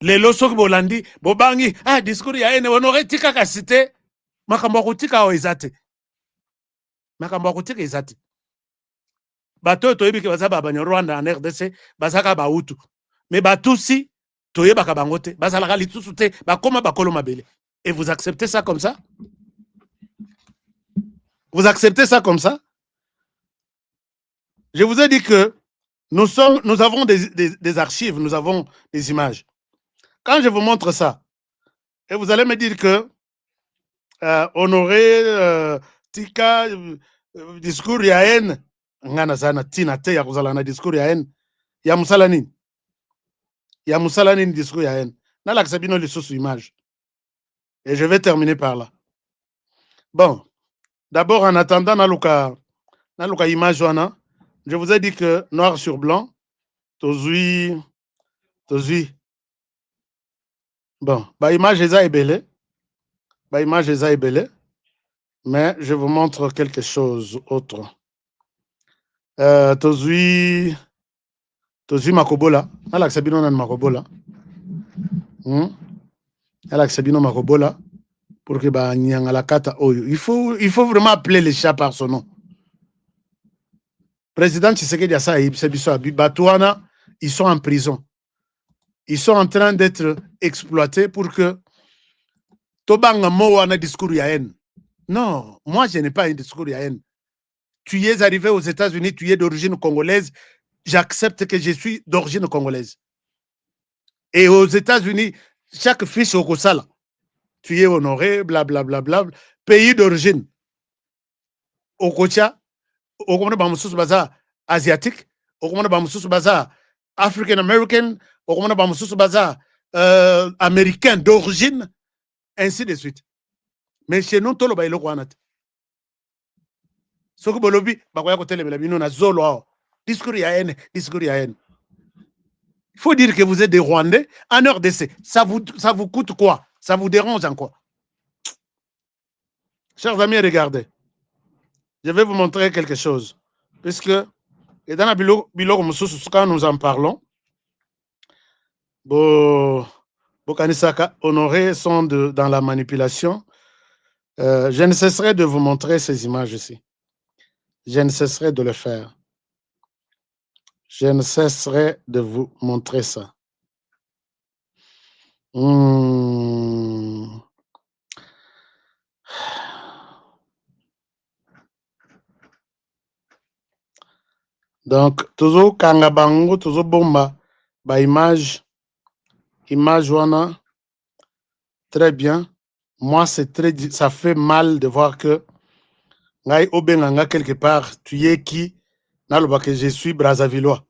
Speaker 7: Les losok bolandi bobangi discours ya ene honore tika ka cité makambo kutika o ezate makambo kutika ezate bato to yebike bazaba banya Rwanda en RDC bazaka ba utu mais batusi to yebaka bangote bazalaka litusu te bakoma bakolo mabele et vous acceptez ça comme ça? Vous acceptez ça comme ça? Je vous ai dit que nous avons des archives, nous avons des images. Quand je vous montre ça, et vous allez me dire que Honoré, Tika, discours ya haine, ngana sana tina te ya kuzala na discours ya haine, ya musalanini discours ya haine. Na la ksabino le sous image. Et je vais terminer par là. Bon, d'abord en attendant na luka image wana, je vous ai dit que noir sur blanc, tozui. Bon, image est belle. Image est belle. Mais je vous montre quelque chose autre. Tozui Makobola. Alaksabino nan Makobola. Alaksabino Makobola. Pour que Nyangalakata Oyo. Il faut vraiment appeler les chats par son nom. Président Tshisekedi Assa et Sebiso Batouana, ils sont en prison. Ils sont en train d'être exploités pour que Tobanga Moana discours ya haine. Non, moi je n'ai pas un discours ya haine. Tu es arrivé aux États-Unis, tu es d'origine congolaise, j'accepte que je suis d'origine congolaise. Et aux États-Unis, chaque fils au Kosala, tu es honoré, blablabla, pays d'origine. Au Kocha, au Komanda Bamoussous Baza asiatique, au Komanda Bamoussous Baza African American, au Komanda Bamoussous Baza américain d'origine, ainsi de suite. Mais chez nous, tout le monde est là. Ce que bolobi, bakoya ko tele melabino na zolo. Discours ya haine. Il faut dire que vous êtes des Rwandais en RDC. Ça vous coûte quoi? Ça vous dérange en quoi? Chers amis, regardez. Je vais vous montrer quelque chose. Puisque, et dans la bilo quand nous en parlons, Bokanisaka Honoré sont dans la manipulation. Je ne cesserai de vous montrer ces images ici. Je ne cesserai de le faire. Je ne cesserai de vous montrer ça. Donc, toujours Kangabango, toujours Bomba, image wana, très bien. Moi, ça fait mal de voir que Ngai Obenganga quelque part, tu es qui? Naloba que je suis Brazzavillois.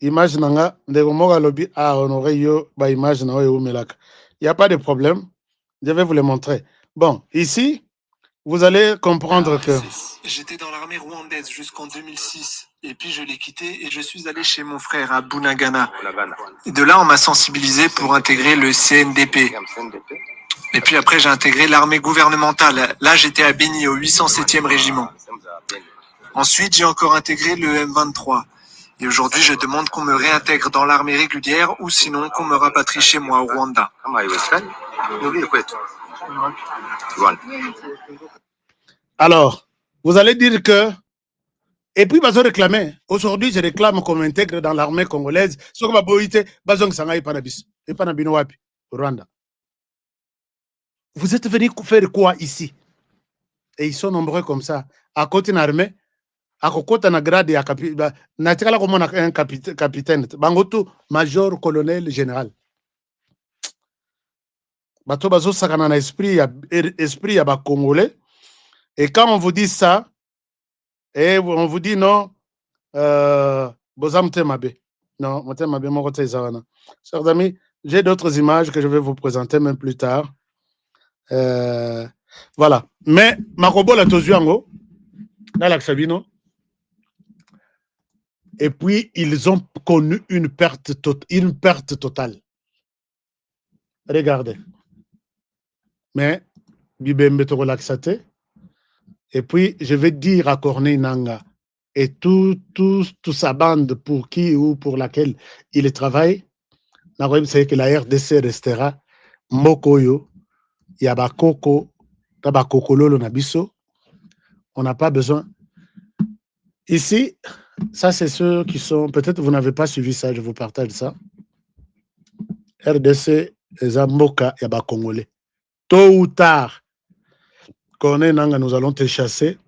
Speaker 7: Image nanga, ndegomoga lobby a honoré yo, image na yo melaka. Il n'y a pas de problème. Je vais vous le montrer. Bon, ici, vous allez comprendre que...
Speaker 9: J'étais dans l'armée rwandaise jusqu'en 2006. Et puis je l'ai quitté et je suis allé chez mon frère à Bunagana. Et de là, on m'a sensibilisé pour intégrer le CNDP. Et puis après, j'ai intégré l'armée gouvernementale. Là, j'étais à Béni, au 807e régiment. Ensuite, j'ai encore intégré le M23. Et aujourd'hui, je demande qu'on me réintègre dans l'armée régulière ou sinon qu'on me rapatrie chez moi au Rwanda.
Speaker 7: Alors, vous allez dire que... Et puis, ils ont réclamé. Aujourd'hui, je réclame qu'on m'intègre dans l'armée congolaise. Ce que ma boïté, bazong sanga ipanabis. Ipanabino wapi, au Rwanda. Vous êtes venus faire quoi ici? Et ils sont nombreux comme ça. À côté d'une armée, à côté d'un grade, un capitaine, bangoto, major, colonel, général. Bato bazo sakana na esprit ya ba congolais. Et quand on vous dit ça, et on vous dit non, bozamte mabe. Non, mote mabe mon côté zawana. Chers amis, j'ai d'autres images que je vais vous présenter même plus tard. Voilà. Mais Makobo la tozuango, dans la Sabino. Et puis, ils ont connu une perte totale. Regardez. Mais, Bibembe to relaxate. Et puis, je vais dire à Corneille Nanga et toute sa bande pour qui ou pour laquelle il travaille, c'est que la RDC restera Mokoyo, Yabakoko, Tabakokololo Nabiso. On n'a pas besoin. Ici, ça, c'est ceux qui sont... Peut-être vous n'avez pas suivi ça, je vous partage ça. RDC, Zamboka, Yabakongolais. Tôt ou tard, Corneille Nanga, nous allons te chasser.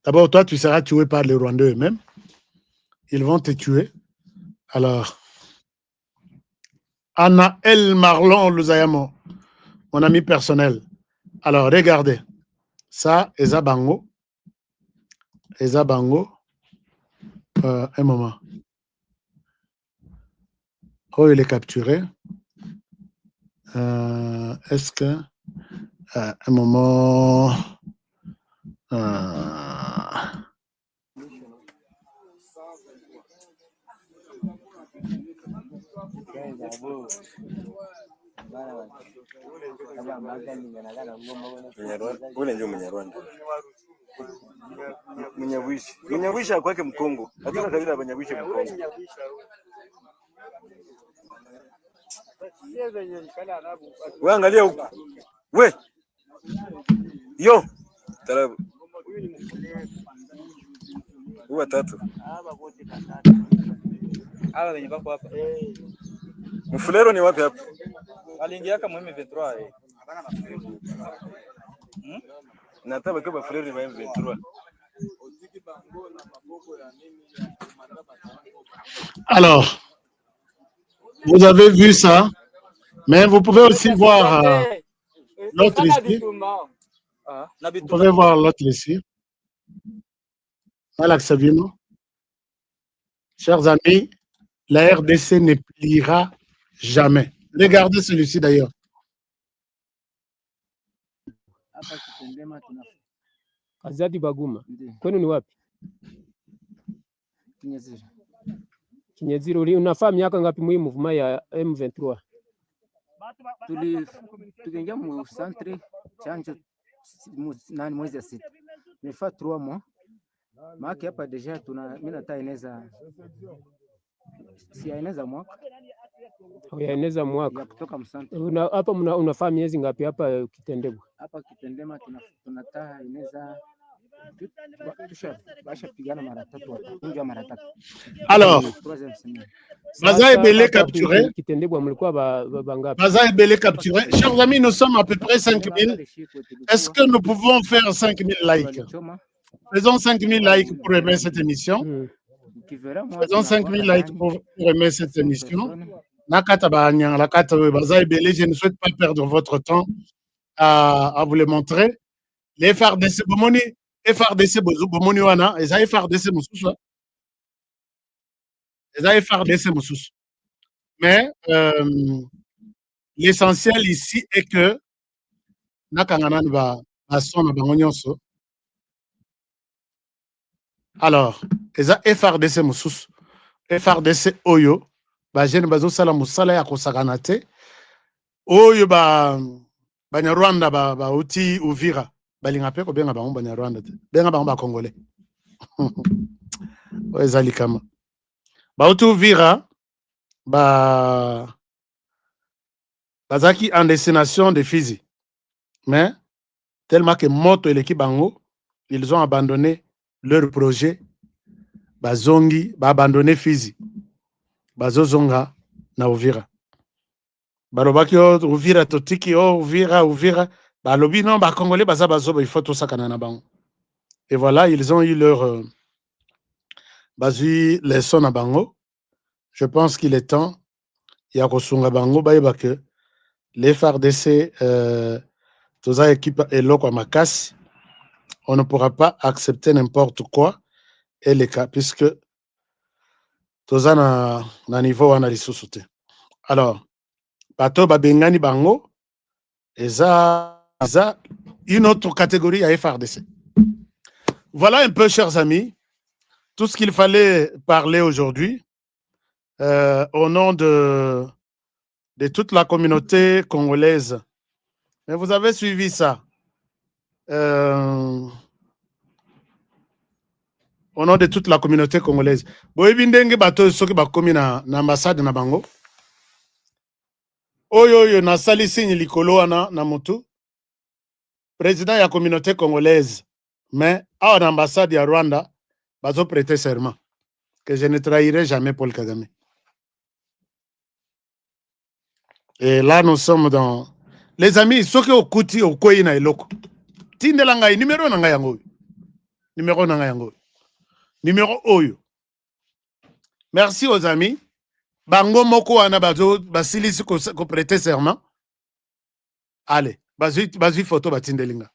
Speaker 7: D'abord, toi, tu seras tué par les Rwandais eux-mêmes. Ils vont te tuer. Alors, Anna El Marlon Luzayamo, mon ami personnel. Alors, regardez. Ça, Ezabango. Ezabango. Un moment. Oh, il est capturé. Est-ce que... un moment...
Speaker 1: Mnyabwishi akwake Mkongo. Hatuna kabila Mnyabwishi Mkongo. Wewe angalia huko. We. Yo. Tarabu. Huwa tatu.
Speaker 10: Hawa wenye wako hapa.
Speaker 1: Mfulero ni wapi hapa?
Speaker 10: Aliingia kama M23 eh.
Speaker 1: Nataka kama Mfulero ni M23.
Speaker 7: Alors, vous avez vu ça, mais vous pouvez aussi voir l'autre ici. Vous pouvez voir l'autre ici. Alex Sabino. Chers amis, la RDC ne pliera jamais. Regardez celui-ci d'ailleurs.
Speaker 11: Azadi Baguma. Kwenu ni wapi? Kinyeziro. Unafaa miaka ngapi muhimu movement ya M23?
Speaker 10: Tuliingia mu centre chanjo nani mwezi ya 6. Nimefaa 3 mois. Maki hapa deja mimi nataeneza siaeneza mwaka.
Speaker 11: Uyaeneza mwaka.
Speaker 10: Kutoka msante.
Speaker 11: Hapa unafaa miezi ngapi hapa Kitendebwa?
Speaker 10: Hapa Kitendema tunataa eneza basha pigana mara 3 kunja mara 3.
Speaker 7: Alors, Baza est belé capturé.
Speaker 11: Kitendebwa mlikuwa bangapi?
Speaker 7: Baza est belé capturé. Chers amis, nous sommes à peu près 5000. Est-ce que nous pouvons faire 5000 likes? Faisons 5000 likes pour aimer cette émission. Faisons 5000 likes pour aimer cette émission. Je ne souhaite pas perdre votre temps à vous le montrer. Les FARDC Bomoni, FARDC Bomoni wana, et ça FARDC Moussous. Et ça FARDC Moussous. Mais l'essentiel ici est que nakangana ba asona bangonyonso. Alors, eza FRDC Moussous, FRDC Oyo, ba jeune bazo sala musala ya kosakana te. Oyo ba Banyarwanda ba uti Uvira. Balinga pe ko benga bango Banyarwanda. Benga bango ba Congolais. Ezali kama. Ba uti Uvira bazaki en destination de Fizi. Mais tellement que moto et l'équipe bango, ils ont abandonné leur projet. Bazongi ba abandonné Fizi. Bazozonga na Uvira. Balobaki Uvira totiki Uvira balobi non ba Congolais baza bazoba il faut tout ça kanana bango. Et voilà, ils ont eu leur bazui leçon à bango. Je pense qu'il est temps ya kosunga bango bayeba que les FARDC toza équipe eloko makasi. On ne pourra pas accepter n'importe quoi et les cas puisque toza na niveau wana lisusu te. Alors bato babengani bango eza une autre catégorie à FARDC. Voilà un peu, chers amis, tout ce qu'il fallait parler aujourd'hui au nom de toute la communauté congolaise. Mais vous avez suivi ça. Au nom de toute la communauté congolaise. Boyebi ndenge bato soki bakomi na ambassade na bango. Oyo na sali signe likolo wana na motu. Président de la communauté congolaise. Mais à l'ambassade de Rwanda, bazo prêter serment que je ne trahirai jamais Paul Kagame. Et là, nous sommes dans... Les amis, ceux qui ont coûté au Koyi na eloko. Tindelangai, numéro nanga yango. Numéro nanga yango. Numéro oyo. Merci aux amis. Bango moko wana bazo basilisi ko prêter serment. Allez, bazui photo batindelinga.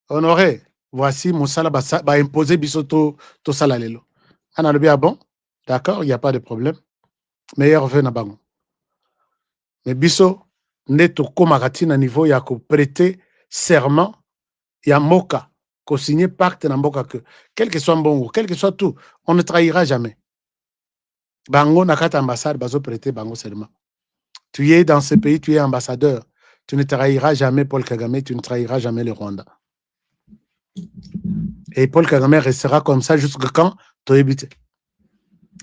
Speaker 7: Honoré, voici Moussala ba imposer bisoto to sala lelo. Ana le bien bon. D'accord, il n'y a pas de problème. Meilleur vœu na bango. Mais biso neto komakati na niveau ya ko prêter serment ya moka ko signer pacte na moka que quel que soit mbongo, quel que soit tout, on ne trahira jamais. Bango na kata ambassade bazo prêter bango serment. Tu es dans ce pays, tu es ambassadeur. Tu ne trahiras jamais Paul Kagame, tu ne trahiras jamais le Rwanda. Et Paul Kagame restera comme ça jusqu'à quand tu habites.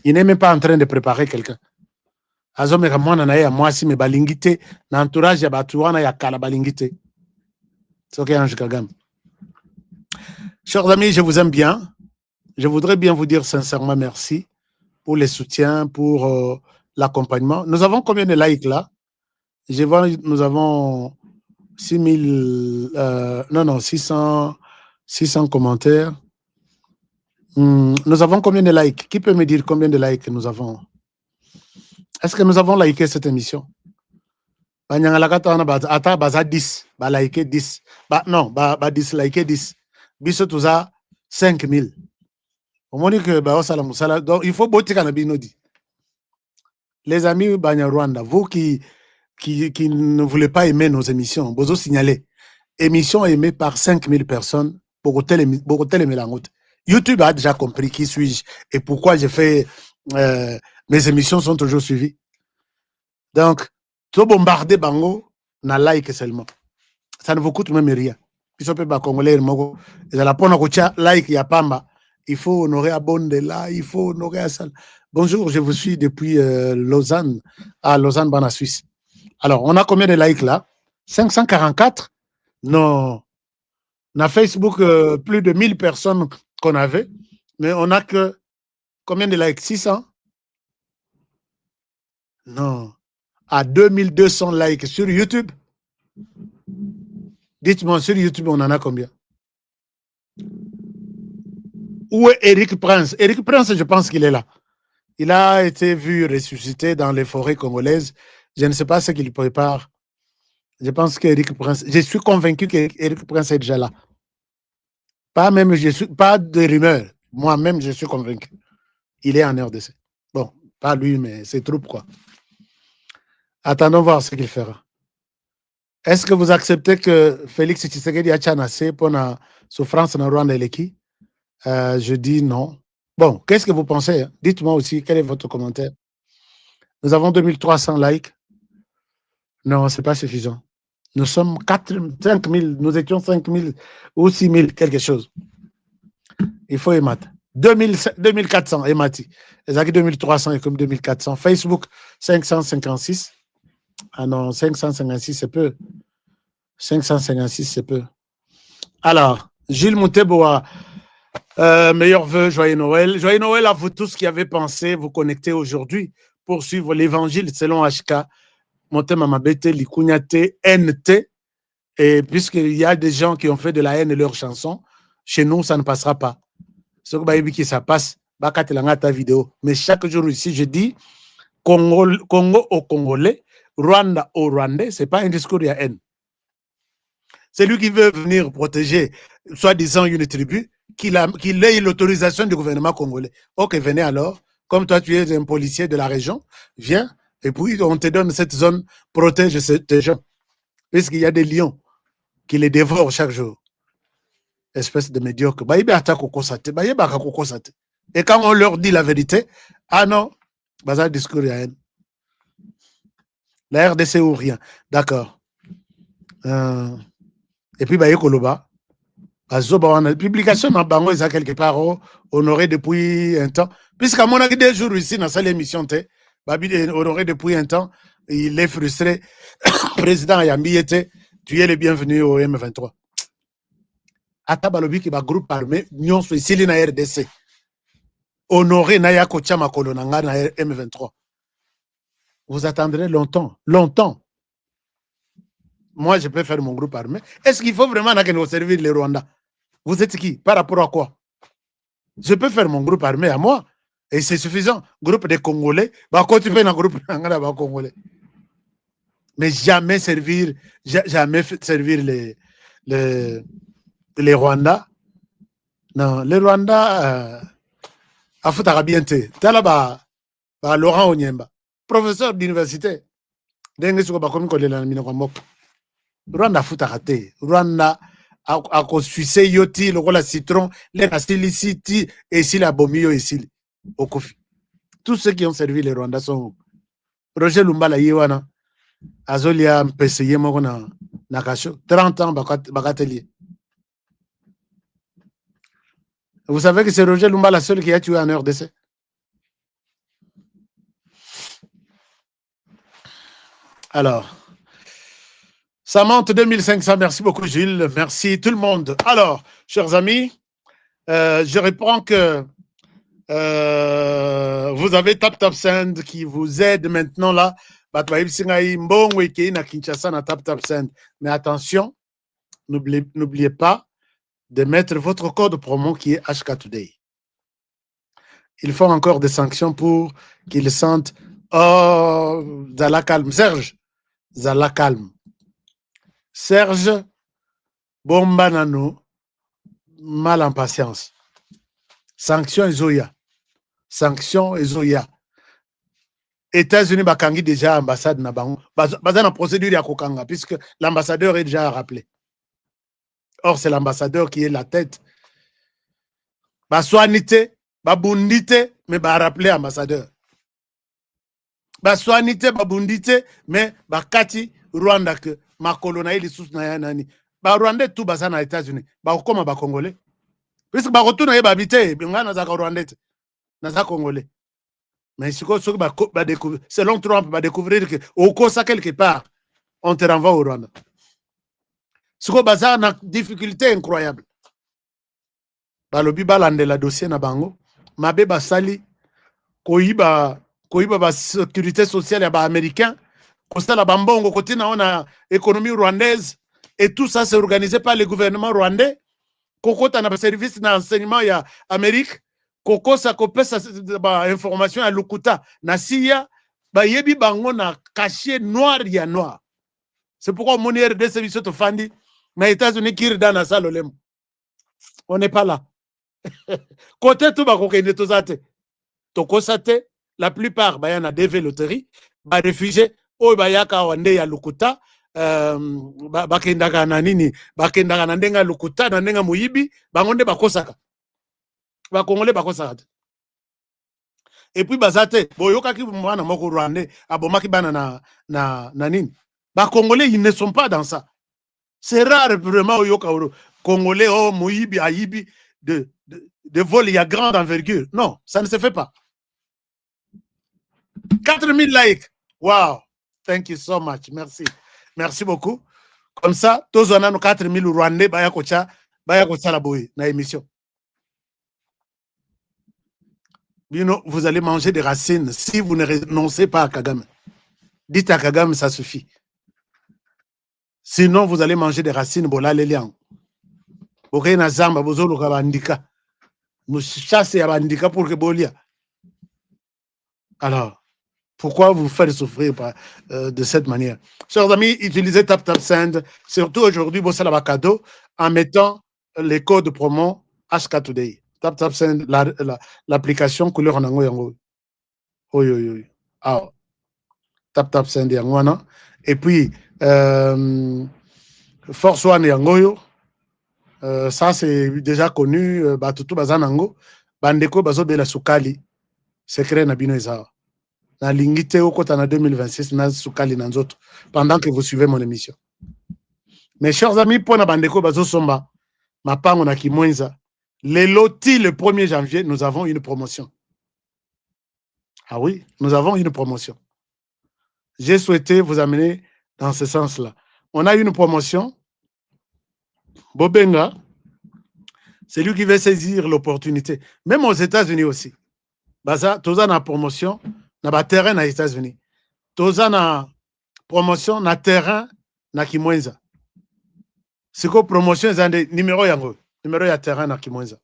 Speaker 7: Il n'est même pas en train de préparer quelqu'un. Azomeka mwana na ya mwasi me balingite na entourage ya batu wana ya kala balingite. Soki Ange Kagame. Chers amis, je vous aime bien. Je voudrais bien vous dire sincèrement merci pour les soutiens, pour l'accompagnement. Nous avons combien de likes là? Je vois, nous avons 600 commentaires. Nous avons combien de likes? Qui peut me dire combien de likes nous avons? Est-ce que nous avons liké cette émission? Ata baza 10, ba liké 10. Non, ba disliké 10. Biso touza 5000. Au moins que donc il faut botika na binodi. Les amis Banyarwanda, vous qui ne voulez pas aimer nos émissions, vous signaler. Émission aimée par 5000 personnes, beaucoup de mélangotes. YouTube a déjà compris qui suis-je et pourquoi j'ai fait... mes émissions sont toujours suivies. Donc, tout bombarder bango, na like seulement. Ça ne vous coûte même rien. Puis on peut pas congolais, et à la pona kocha like ya pamba. Il faut honorer à Bondela, il faut honorer à ça. Bonjour, je vous suis depuis Lausanne, à Lausanne, dans la Suisse. Alors, on a combien de likes là? 544? Non. On a Facebook, plus de 1000 personnes qu'on avait, mais on n'a que combien de likes? 600? Non. À 2200 likes sur YouTube. Dites-moi, sur YouTube, on en a combien? Où est Eric Prince? Eric Prince, je pense qu'il est là. Il a été vu ressuscité dans les forêts congolaises. Je ne sais pas ce qu'il prépare. Je pense qu'Eric Prince... Je suis convaincu qu'Eric Prince est déjà là. Pas de rumeur. Moi-même, je suis convaincu. Il est en RDC. Bon, pas lui, mais ses troupes, quoi. Attendons voir ce qu'il fera. Est-ce que vous acceptez que Félix Tshisekedi a tchanassé pour la souffrance dans Rwanda et l'Eki? Je dis non. Bon, qu'est-ce que vous pensez? Dites-moi aussi, quel est votre commentaire? Nous avons 2300 likes. Non, ce n'est pas suffisant. Nous sommes 5 000, nous étions 5 000 ou 6 000, quelque chose. Il faut émettre. 2400 émati. Les 2300 et comme 2400. Facebook, 556. Ah non, 556, c'est peu. 556, c'est peu. Alors, Gilles Mouteboa, meilleurs vœux, joyeux Noël. Joyeux Noël à vous tous qui avez pensé vous connecter aujourd'hui pour suivre l'évangile selon HK. Montema Mabete, Likunyate, NT. Et puisqu'il y a des gens qui ont fait de la haine leur chanson, chez nous, ça ne passera pas. Ce que ça passe, ta vidéo. Mais chaque jour ici, je dis Congo au Congolais, Rwanda au Rwandais, ce n'est pas un discours de haine. C'est lui qui veut venir protéger, soi-disant, une tribu, qu'il ait l'autorisation du gouvernement congolais. Ok, venez alors. Comme toi, tu es un policier de la région, viens, et puis on te donne cette zone, protège ces gens. Puisqu'il y a des lions qui les dévorent chaque jour. Espèce de médiocre. Et quand on leur dit la vérité, ah non, bazar discours à haine. La RDC ou rien. D'accord. Et puis, Koloba, la publication dans Bango, ils ont quelque part honoré depuis un temps. Puisqu'à mon avis, des jours ici, dans cette émission, honoré depuis un temps, il est frustré. Président Yambi était, tu es le bienvenu au M23. Atabalobi qui va groupe armé, Nyon ici, na RDC. Honoré Naya Kochama Kolonanga na M23. Vous attendrez longtemps, longtemps. Moi, je peux faire mon groupe armé. Est-ce qu'il faut vraiment nous servir les Rwandais? Vous êtes qui? Par rapport à quoi? Je peux faire mon groupe armé à moi. Et c'est suffisant. Groupe des Congolais. Quand tu fais un groupe Congolais. Mais jamais servir les Rwandais. Non, les Rwandais, à Foutarabiente. Talaba, Laurent Onyemba, professeur d'université. Rwanda Foutarate. Rwanda a sucé yoti, le rôle citron, les siliciti, et si la bomio ici, au Kofi. Tous ceux qui ont servi les Rwandais sont Roger Lumbala Yewana, Azolia Mpeseye Mokona Nakacho, 30 ans Bakatelier. Vous savez que c'est Roger Lumbala seul qui a tué en RDC. Alors, ça monte 2500. Merci beaucoup, Gilles. Merci tout le monde. Alors, chers amis, je réponds que vous avez TapTapSend qui vous aide maintenant là. Mais attention, n'oubliez pas de mettre votre code promo qui est HK Today. Il faut encore des sanctions pour qu'ils sentent oh, Zala calme. Serge, Zala calme. Serge, Bombanano, mal en patience. Sanction et Zoya. Sanction et Zoya. États-Unis, Bakangi déjà ambassade na bango. Bazana procédure ya kokanga, puisque l'ambassadeur est déjà rappelé. Or, c'est l'ambassadeur qui est la tête. Baswanité, babundité, mais ba rappelé ambassadeur. Baswanité, babundité, mais bakati Rwanda que ma colonna il sous na nani. Ba Rwanda tout bazana États-Unis. Ba koma ba Congolais. Puisque ba retourna ye babité, ngana za Rwanda na za Congolais. Mais selon Trump, va découvrir que au Kosa quelque part, on te renvoie au Rwanda. Ce que Baza a une difficulté incroyable. Balobi balande la dossier na bango, mabe basali koiba ba sécurité sociale ya ba américain, kosta la bambongo côté na ona économie rwandaise et tout ça c'est organisé par le gouvernement rwandais. Kokota na service na enseignement ya Amérique. Koko sa kopesa ba information à Lukuta na siya ba yebi bango na caché noir ya noir. C'est pourquoi mon RDC biso to fandi na États-Unis kirda na salolem. On n'est pas là. Côté tout ba kokende to zate. To kosate la plupart ba yana DV loterie, ba réfugiés o ba yaka wande ya Lukuta ba kendaka na nini, ba kendaka na ndenga Lukuta na ndenga muyibi, bangonde bakosaka. Ba Congolais bakosaka. Et puis bazate boyoka ki mwana moko Rwandais abomaki bana na nini Bah, Congolais, ils ne sont pas dans ça. C'est rare vraiment au Congolais, oh, Moïbi, Aïbi, de vol, il y a grande envergure. Non, ça ne se fait pas. 4000 likes. Wow. Thank you so much. Merci. Merci beaucoup. Comme ça, tous on a nos 4000 Rwandais, baya kocha la boue, na émission. Bino, vous allez manger des racines si vous ne renoncez pas à Kagame. Dites à Kagame, ça suffit. Sinon, vous allez manger des racines, bola lelian. Ok, na zamba, bozolo kabandika. Nous chassez à bandika pour que bolia. Alors, pourquoi vous faire souffrir de cette manière? Chers amis, utilisez TapTapSend, surtout aujourd'hui, bossez la cadeau, en mettant les codes promo HK Today. TapTapSend, l'application couleur en ango yango. Oui. Ah, TapTapSend yango. Et puis, Force One yango. Ça, c'est déjà connu. Batutu bazanango. Bandeko bazo de la soukali. Secret na bino ezao. Na lingite au côté en 2026 na soukali na nzoto. Pendant que vous suivez mon émission. Mes chers amis, pour na bandeko bazo somba. Mapango na kimwenza. Les lotis le 1er janvier, nous avons une promotion. Ah oui, nous avons une promotion. J'ai souhaité vous amener dans ce sens-là. On a une promotion. Bobenga, c'est lui qui veut saisir l'opportunité. Même aux États-Unis aussi. Baza, toza na promotion, na ba terrain na États-Unis. Toza na promotion, na terrain na Kimwenza. C'est quoi promotion, c'est numéro yango. Numéro ya terrain na Kimwenza.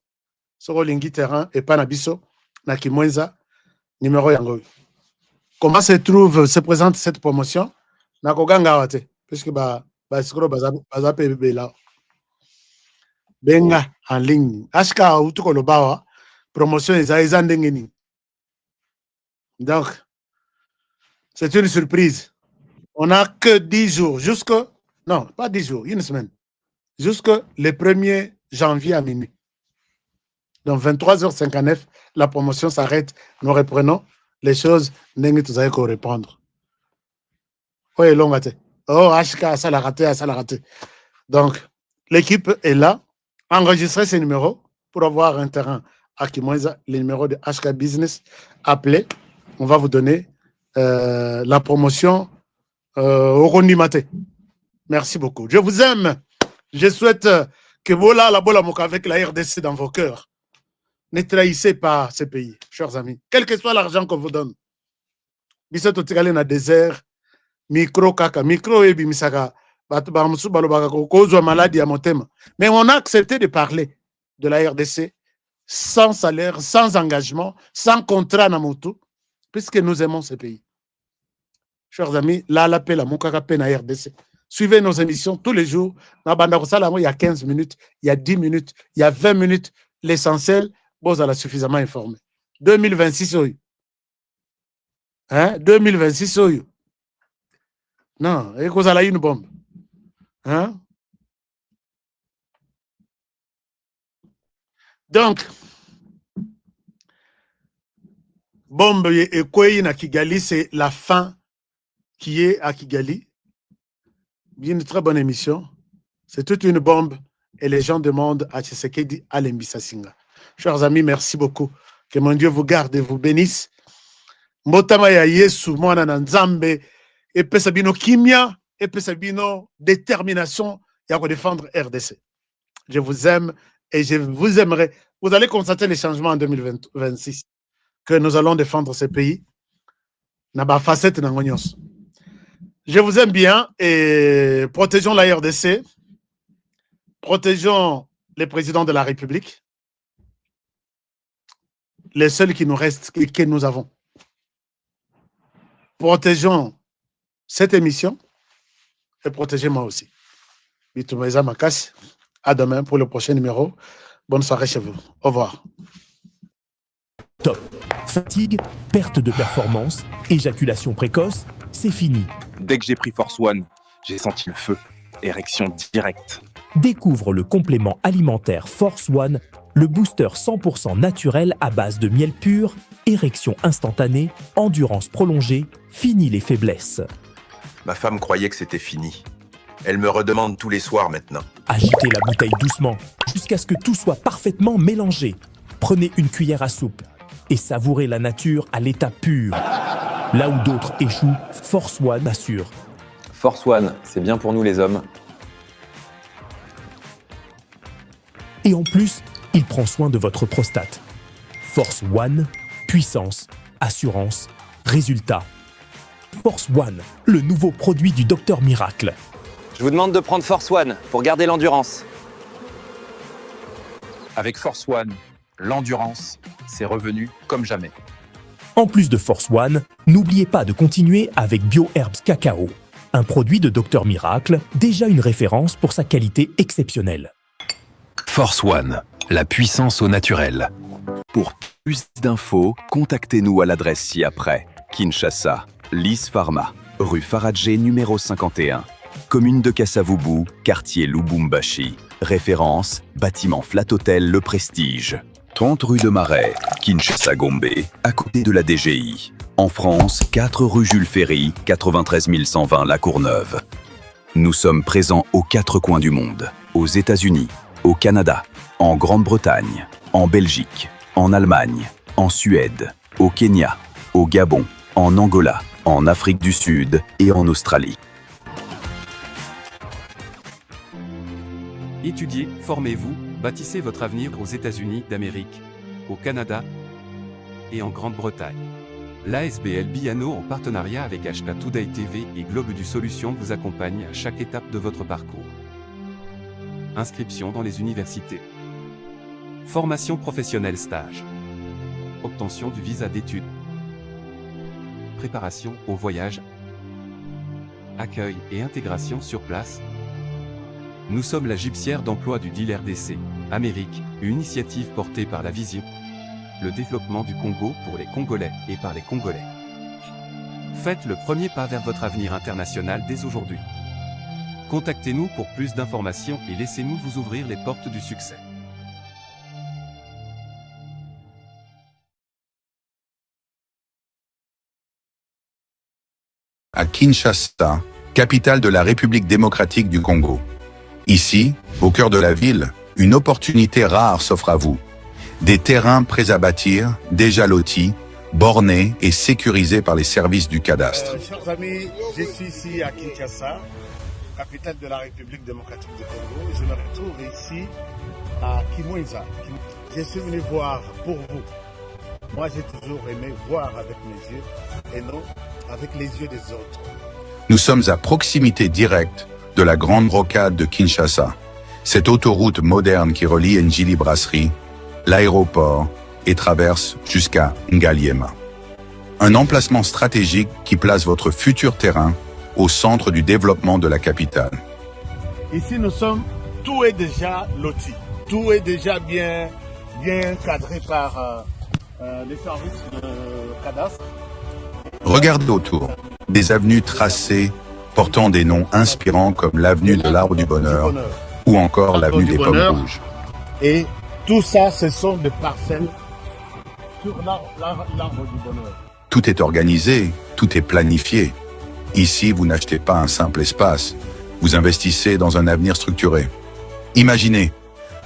Speaker 7: Soko lingi terrain et pas na biso na Kimwenza. Numéro yango. Comment se présente cette promotion? Na koganga wate. Puisque sikoro baza PBB là. Benga en ligne. Ashka utuko lobawa. Promotion eza ndengeni. Donc, c'est une surprise. On n'a que 10 jours. Non, pas 10 jours, une semaine. Jusque le 1er janvier à minuit. Donc, 23h59, la promotion s'arrête. Nous reprenons les choses. N'engue tout ça qu'on répondre. Oui, long raté. Oh, HK, ça l'a raté. Donc, l'équipe est là. Enregistrez ces numéros pour avoir un terrain à Kimwenza, les numéros de HK Business. Appelez. On va vous donner la promotion au Rondimate. Merci beaucoup. Je vous aime. Je souhaite que voilà la bola moka avec la RDC dans vos cœurs. Ne trahissez pas ce pays, chers amis. Quel que soit l'argent qu'on vous donne. Biso to tikale na désert, micro kaka, micro ebi misaka, batu balobaka kozwa maladie à motema. Mais on a accepté de parler de la RDC sans salaire, sans engagement, sans contrat na motu, puisque nous aimons ce pays. Chers amis, là l'appel à Moukaka Pena RDC. Suivez nos émissions tous les jours. Il y a 15 minutes, il y a 10 minutes, il y a 20 minutes. L'essentiel, vous allez suffisamment informé. 2026, hein? 2026, non, et vous allez une bombe. Hein? Donc, bombe et Koué à Kigali, c'est la fin qui est à Kigali. Une très bonne émission. C'est toute une bombe et les gens demandent à Tshisekedi Alembi Singa. Chers amis, merci beaucoup. Que mon Dieu vous garde et vous bénisse. Motama ya Yesu, mwana na Nzambe, et pesabino kimia, et pesabino détermination, ya ko défendre RDC. Je vous aime et je vous aimerai. Vous allez constater les changements en 2026, que nous allons défendre ce pays. Naba facette nangonyos. Je vous aime bien et protégeons la RDC, protégeons les présidents de la République, les seuls qui nous restent et que nous avons. Protégeons cette émission et protégez-moi aussi. Bitumeza Makas, à demain pour le prochain numéro. Bonne soirée chez vous. Au revoir.
Speaker 3: Top. Fatigue, perte de performance, éjaculation précoce, c'est fini.
Speaker 12: Dès que j'ai pris Force One, j'ai senti le feu. Érection directe.
Speaker 3: Découvre le complément alimentaire Force One, le booster 100% naturel à base de miel pur, érection instantanée, endurance prolongée, fini les faiblesses.
Speaker 2: Ma femme croyait que c'était fini. Elle me redemande tous les soirs maintenant.
Speaker 3: Agitez la bouteille doucement jusqu'à ce que tout soit parfaitement mélangé. Prenez une cuillère à soupe et savourez la nature à l'état pur. Là où d'autres échouent, Force One assure.
Speaker 4: Force One, c'est bien pour nous les hommes.
Speaker 3: Et en plus, il prend soin de votre prostate. Force One, puissance, assurance, résultat. Force One, le nouveau produit du Docteur Miracle.
Speaker 4: Je vous demande de prendre Force One pour garder l'endurance.
Speaker 12: Avec Force One, l'endurance, c'est revenu comme jamais.
Speaker 3: En plus de Force One, n'oubliez pas de continuer avec BioHerbs Cacao, un produit de Docteur Miracle, déjà une référence pour sa qualité exceptionnelle.
Speaker 5: Force One, la puissance au naturel.
Speaker 6: Pour plus d'infos, contactez-nous à l'adresse ci-après. Kinshasa, Lys Pharma, rue Faradjé numéro 51. Commune de Kasavubu, quartier Lubumbashi. Référence, bâtiment Flat Hotel Le Prestige. 30 rue de Marais, Kinshasa Gombe, à côté de la DGI. En France, 4 rue Jules Ferry, 93 120 La Courneuve. Nous sommes présents aux 4 coins du monde. Aux États-Unis, au Canada, en Grande-Bretagne, en Belgique, en Allemagne, en Suède, au Kenya, au Gabon, en Angola, en Afrique du Sud et en Australie.
Speaker 13: Étudiez, formez-vous, bâtissez votre avenir aux États-Unis d'Amérique, au Canada et en Grande-Bretagne. L'ASBL Biano en partenariat avec HK Today TV et Globe du Solution vous accompagne à chaque étape de votre parcours. Inscription dans les universités. Formation professionnelle stage. Obtention du visa d'études. Préparation au voyage. Accueil et intégration sur place. Nous sommes la gypsière d'emploi du deal RDC, Amérique, une initiative portée par la vision. Le développement du Congo pour les Congolais et par les Congolais. Faites le premier pas vers votre avenir international dès aujourd'hui. Contactez-nous pour plus d'informations et laissez-nous vous ouvrir les portes du succès.
Speaker 14: À Kinshasa, capitale de la République démocratique du Congo. Ici, au cœur de la ville, une opportunité rare s'offre à vous. Des terrains prêts à bâtir, déjà lotis, bornés et sécurisés par les services du cadastre.
Speaker 7: Chers amis, je suis ici à Kinshasa, capitale de la République démocratique du Congo. Je me retrouve ici à Kimwenza. Je suis venu voir pour vous. Moi, j'ai toujours aimé voir avec mes yeux et non avec les yeux des autres.
Speaker 14: Nous sommes à proximité directe de la grande rocade de Kinshasa, cette autoroute moderne qui relie Njili Brasserie, l'aéroport et traverse jusqu'à Ngaliema. Un emplacement stratégique qui place votre futur terrain au centre du développement de la capitale.
Speaker 7: Ici, nous sommes, tout est déjà loti, tout est déjà bien cadré par les services de cadastre.
Speaker 14: Regardez autour, des avenues tracées portant des noms inspirants comme l'avenue de l'Arbre du Bonheur ou encore l'avenue des Pommes Rouges.
Speaker 7: Et tout ça, ce sont des parcelles sur l'Arbre du Bonheur.
Speaker 14: Tout est organisé, tout est planifié. Ici, vous n'achetez pas un simple espace, vous investissez dans un avenir structuré. Imaginez,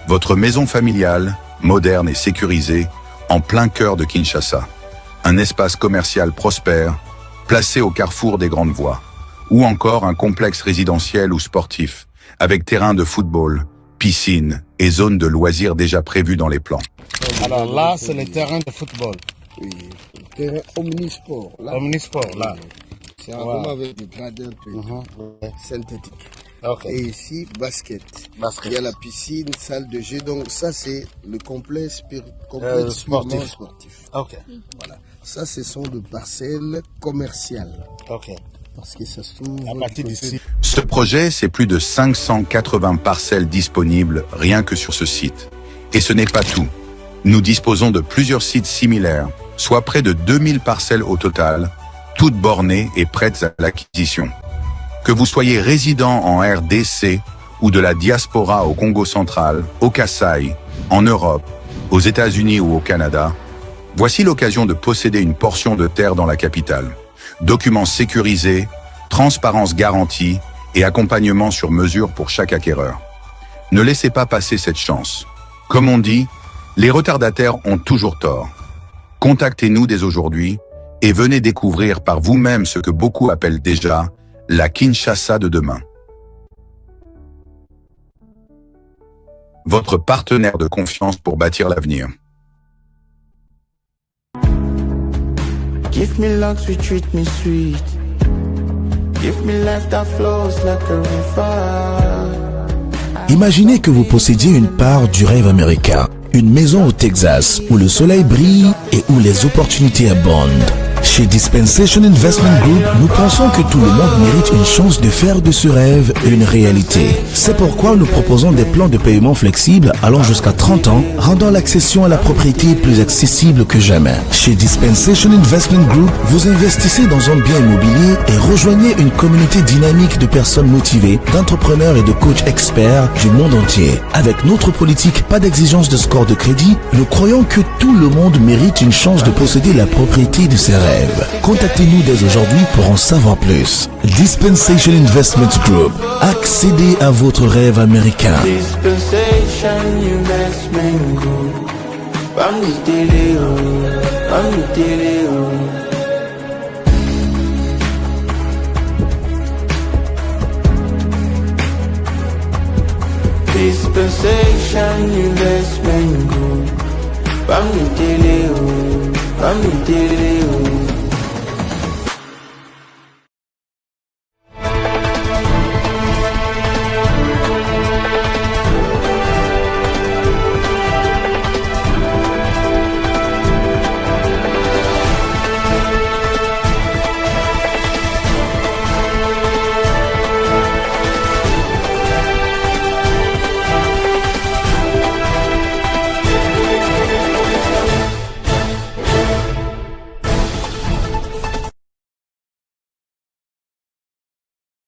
Speaker 14: votre maison familiale, moderne et sécurisée, en plein cœur de Kinshasa. Un espace commercial prospère, placé au carrefour des grandes voies. Ou encore un complexe résidentiel ou sportif, avec terrain de football, piscine et zone de loisirs déjà prévus dans les plans.
Speaker 7: Alors là, c'est le terrain de football.
Speaker 15: Oui, le terrain omnisport. Là.
Speaker 7: Omnisport, là.
Speaker 15: C'est vraiment avec des gradins synthétiques.
Speaker 7: Okay.
Speaker 15: Et ici, basket. Il y a la piscine, salle de jeu. Donc ça, c'est le complexe sportif.
Speaker 7: Okay.
Speaker 15: Voilà. Ça, ce sont des parcelles commerciales.
Speaker 7: Okay.
Speaker 15: Parce que ça se trouve
Speaker 7: à partir d'ici.
Speaker 14: Ce projet, c'est plus de 580 parcelles disponibles rien que sur ce site. Et ce n'est pas tout. Nous disposons de plusieurs sites similaires, soit près de 2000 parcelles au total, toutes bornées et prêtes à l'acquisition. Que vous soyez résident en RDC ou de la diaspora au Congo central, au Kasaï, en Europe, aux États-Unis ou au Canada, voici l'occasion de posséder une portion de terre dans la capitale. Documents sécurisés, transparence garantie et accompagnement sur mesure pour chaque acquéreur. Ne laissez pas passer cette chance. Comme on dit, les retardataires ont toujours tort. Contactez-nous dès aujourd'hui et venez découvrir par vous-même ce que beaucoup appellent déjà la Kinshasa de demain. Votre partenaire de confiance pour bâtir l'avenir.
Speaker 16: Give me luck, sweet, treat me sweet. Give me life that flows like a river.
Speaker 17: Imaginez que vous possédiez une part du rêve américain, une maison au Texas où le soleil brille et où les opportunités abondent. Chez Dispensation Investment Group, nous pensons que tout le monde mérite une chance de faire de ce rêve une réalité. C'est pourquoi nous proposons des plans de paiement flexibles allant jusqu'à 30 ans, rendant l'accession à la propriété plus accessible que jamais. Chez Dispensation Investment Group, vous investissez dans un bien immobilier et rejoignez une communauté dynamique de personnes motivées, d'entrepreneurs et de coachs experts du monde entier. Avec notre politique, pas d'exigence de score de crédit, nous croyons que tout le monde mérite une chance de posséder la propriété de ses rêves. Contactez-nous dès aujourd'hui pour en savoir plus. Dispensation Investment Group. Accédez à votre rêve américain.
Speaker 16: Dispensation Investment Group. Dispensation Investment Group.